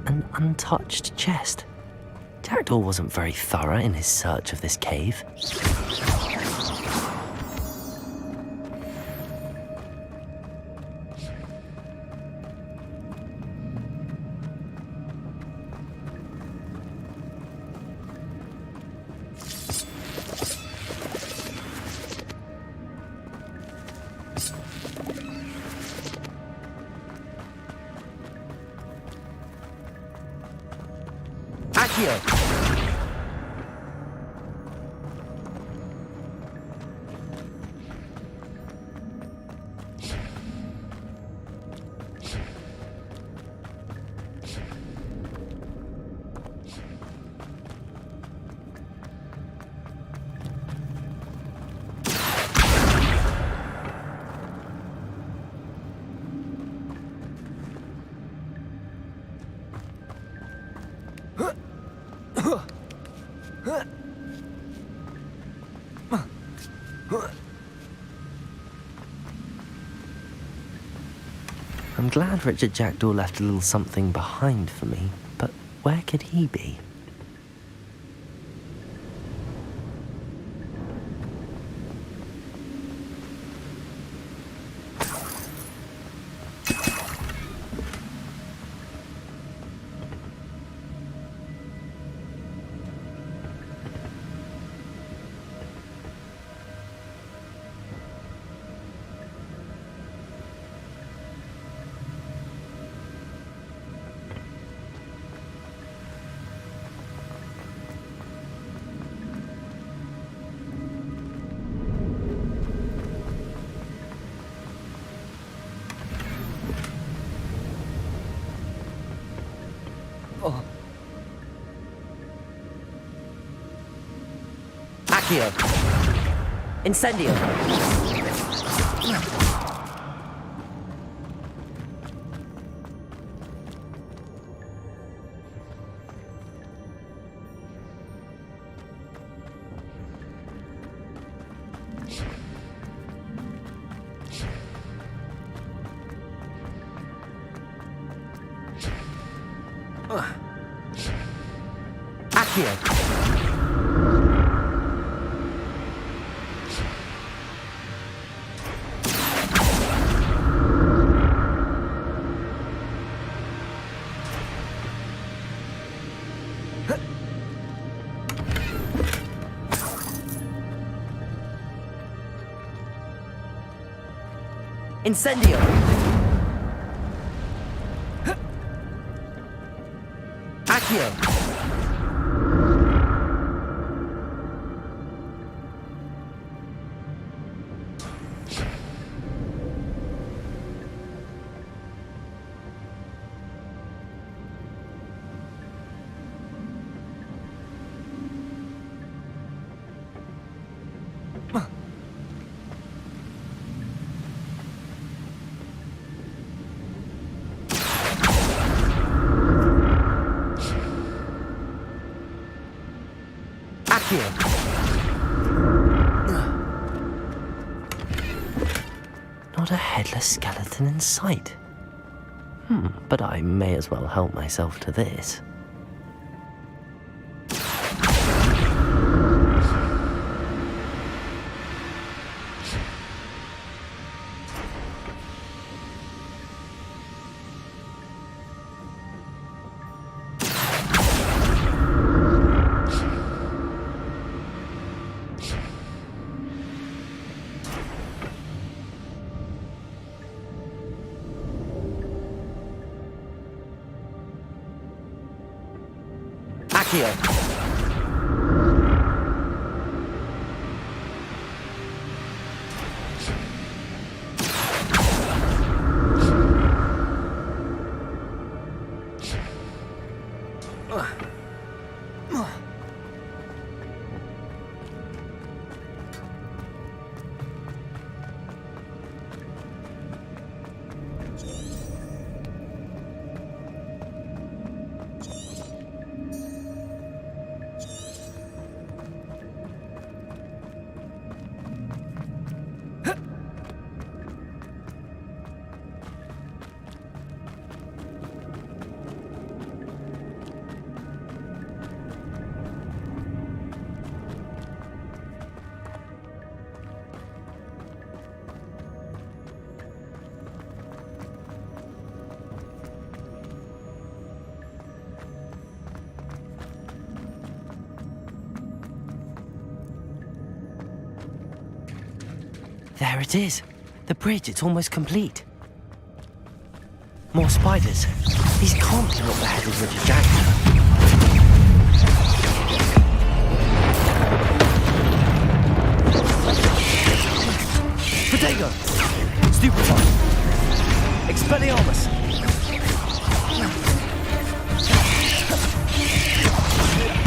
An untouched chest. Jackdaw wasn't very thorough in his search of this cave. I'm glad Richard Jackdaw left a little something behind for me, but where could he be? Incendio! Incendio! Accio! Not a headless skeleton in sight. But I may as well help myself to this. There it is. The bridge, it's almost complete. More spiders. These can't be what the head of Richard Jackdaw. Potato! Stupefy! Expelliarmus!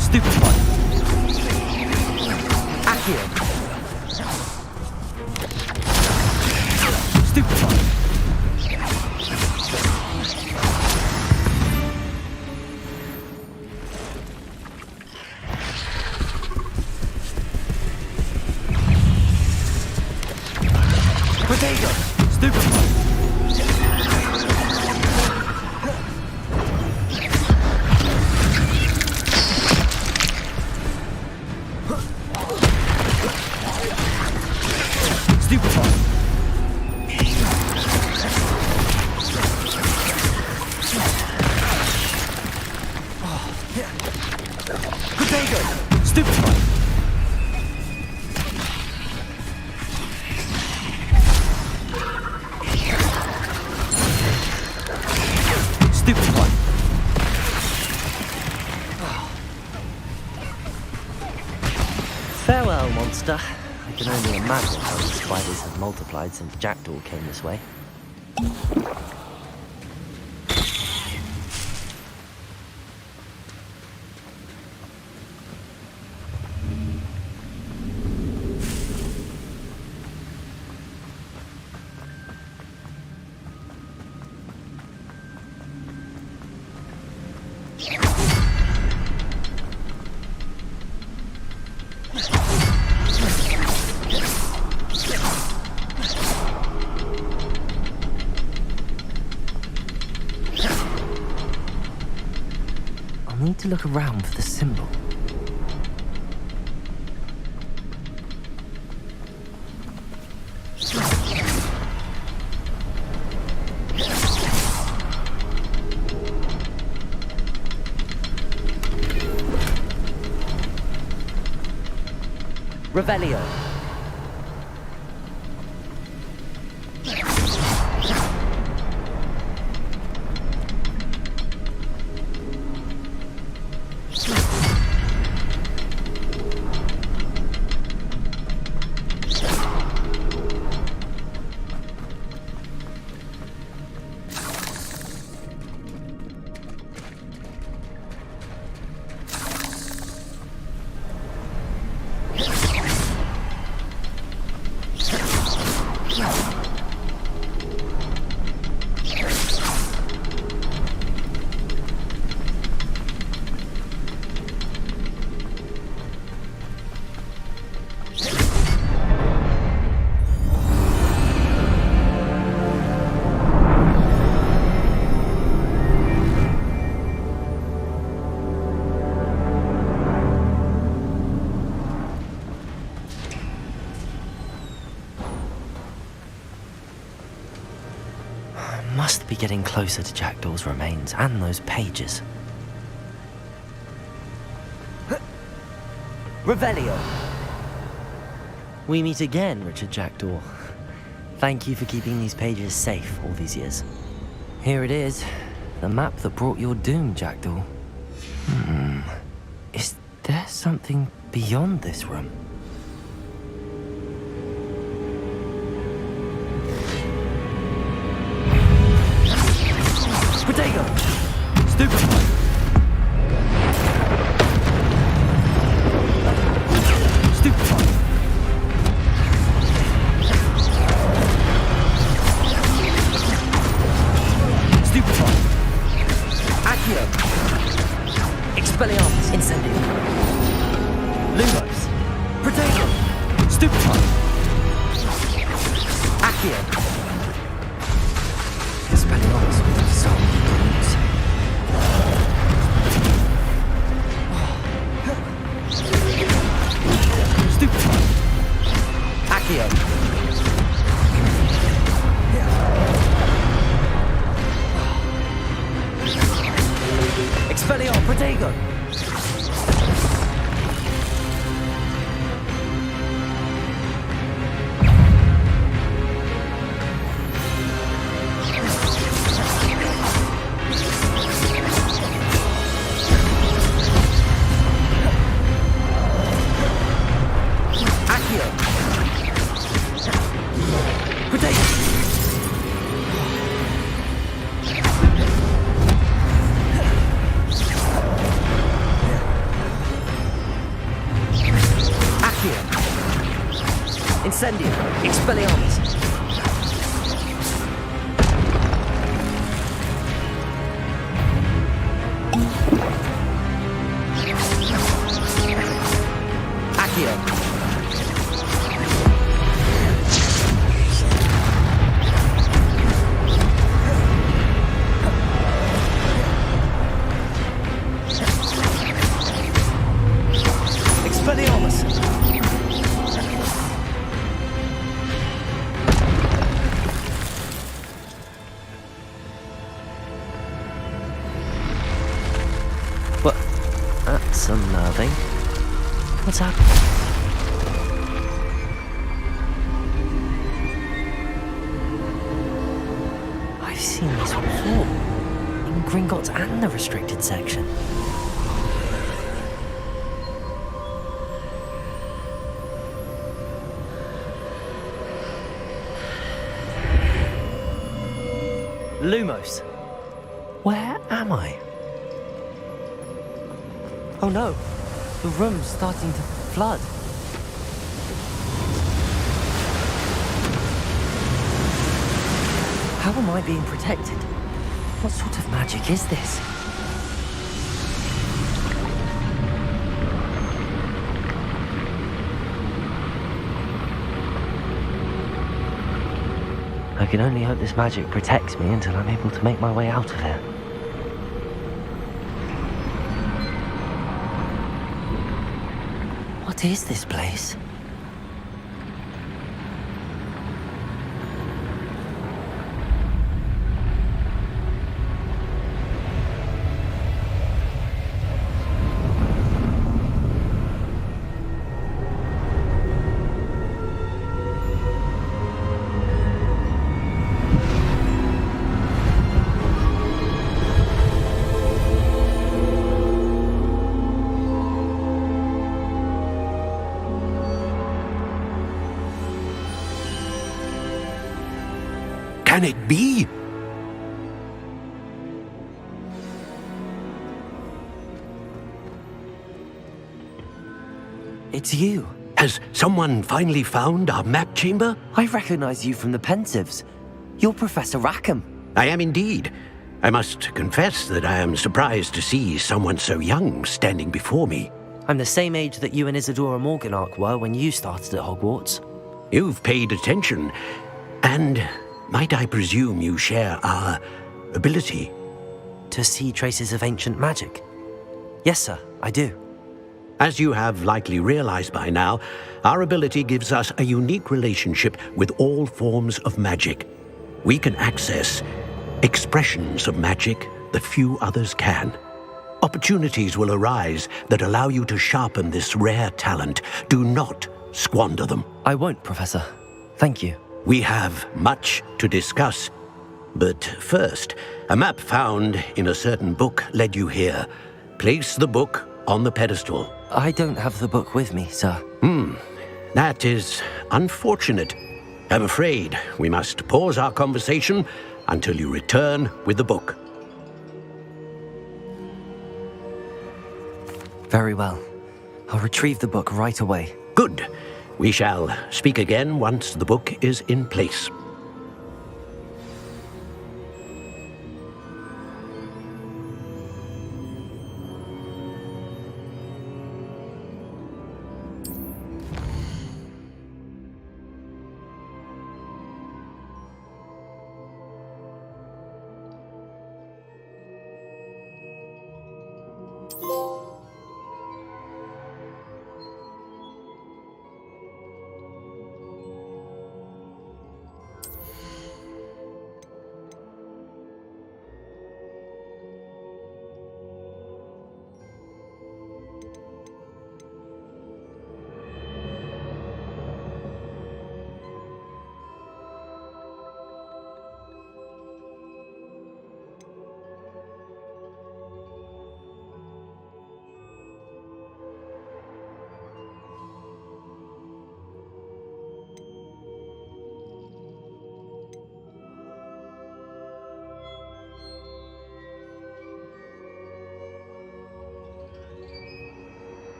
Stupefy! Accio! Stupefy! Potato! Stupefy! Master. I can only imagine how these spiders have multiplied since Jackdaw came this way. I need to look around for the symbol. Revelio. Must be getting closer to Jackdaw's remains and those pages. Revelio! We meet again, Richard Jackdaw. Thank you for keeping these pages safe all these years. Here it is, the map that brought your doom, Jackdaw. Is there something beyond this room? Protego! Stupefy! Stupefy! Stupefy! Accio! Expelliarmus! Incendio! Lumos! Protego! Stupefy! Accio! Expelliarmus! Stupefy! Accio! Expelliarmus! Protego! Incendio! Expelliarmus! Accio! Expelliarmus! That's unnerving. What's happening? I've seen this before. In Gringotts and the restricted section. Lumos. Where am I? Oh no, the room's starting to flood. How am I being protected? What sort of magic is this? I can only hope this magic protects me until I'm able to make my way out of here. What is this place? Can it be? It's you. Has someone finally found our map chamber? I recognize you from the Pensives. You're Professor Rackham. I am indeed. I must confess that I am surprised to see someone so young standing before me. I'm the same age that you and Isadora Morganach were when you started at Hogwarts. You've paid attention, and might I presume you share our ability? To see traces of ancient magic? Yes, sir, I do. As you have likely realized by now, our ability gives us a unique relationship with all forms of magic. We can access expressions of magic that few others can. Opportunities will arise that allow you to sharpen this rare talent. Do not squander them. I won't, Professor. Thank you. We have much to discuss. But first, a map found in a certain book led you here. Place the book on the pedestal. I don't have the book with me, sir. That is unfortunate. I'm afraid we must pause our conversation until you return with the book. Very well. I'll retrieve the book right away. Good. We shall speak again once the book is in place.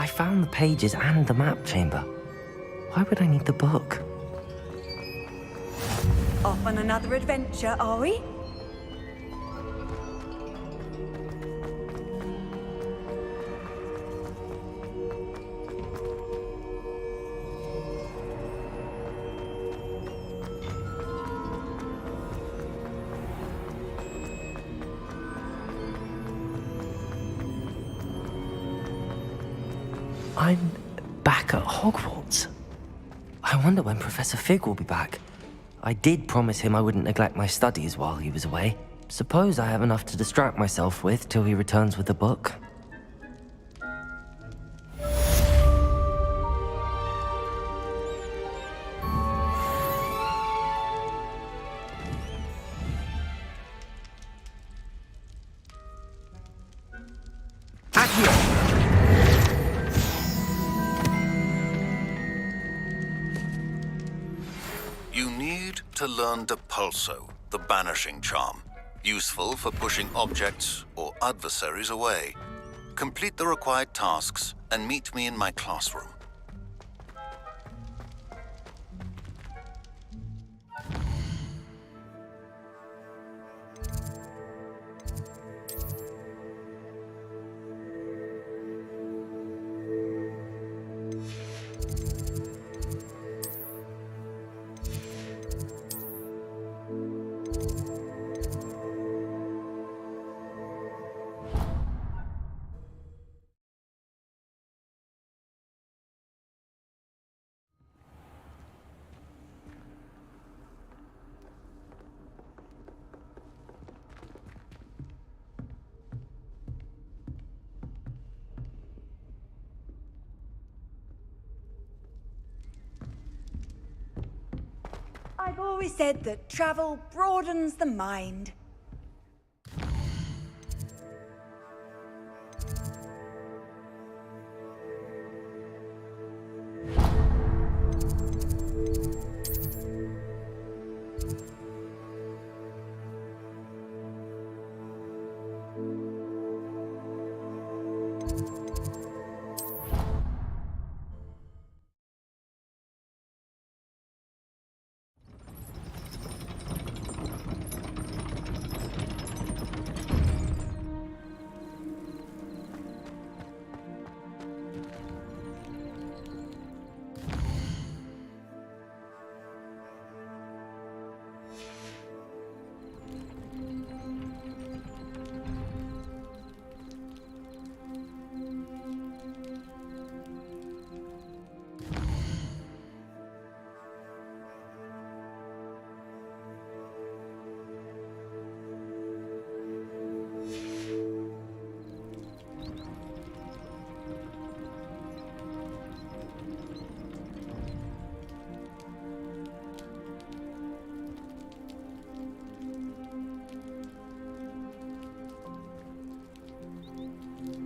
I found the pages and the map chamber. Why would I need the book? Off on another adventure, are we? I'm back at Hogwarts. I wonder when Professor Fig will be back. I did promise him I wouldn't neglect my studies while he was away. Suppose I have enough to distract myself with till he returns with the book. To learn Depulso, the banishing charm, useful for pushing objects or adversaries away. Complete the required tasks and meet me in my classroom. I've always said that travel broadens the mind.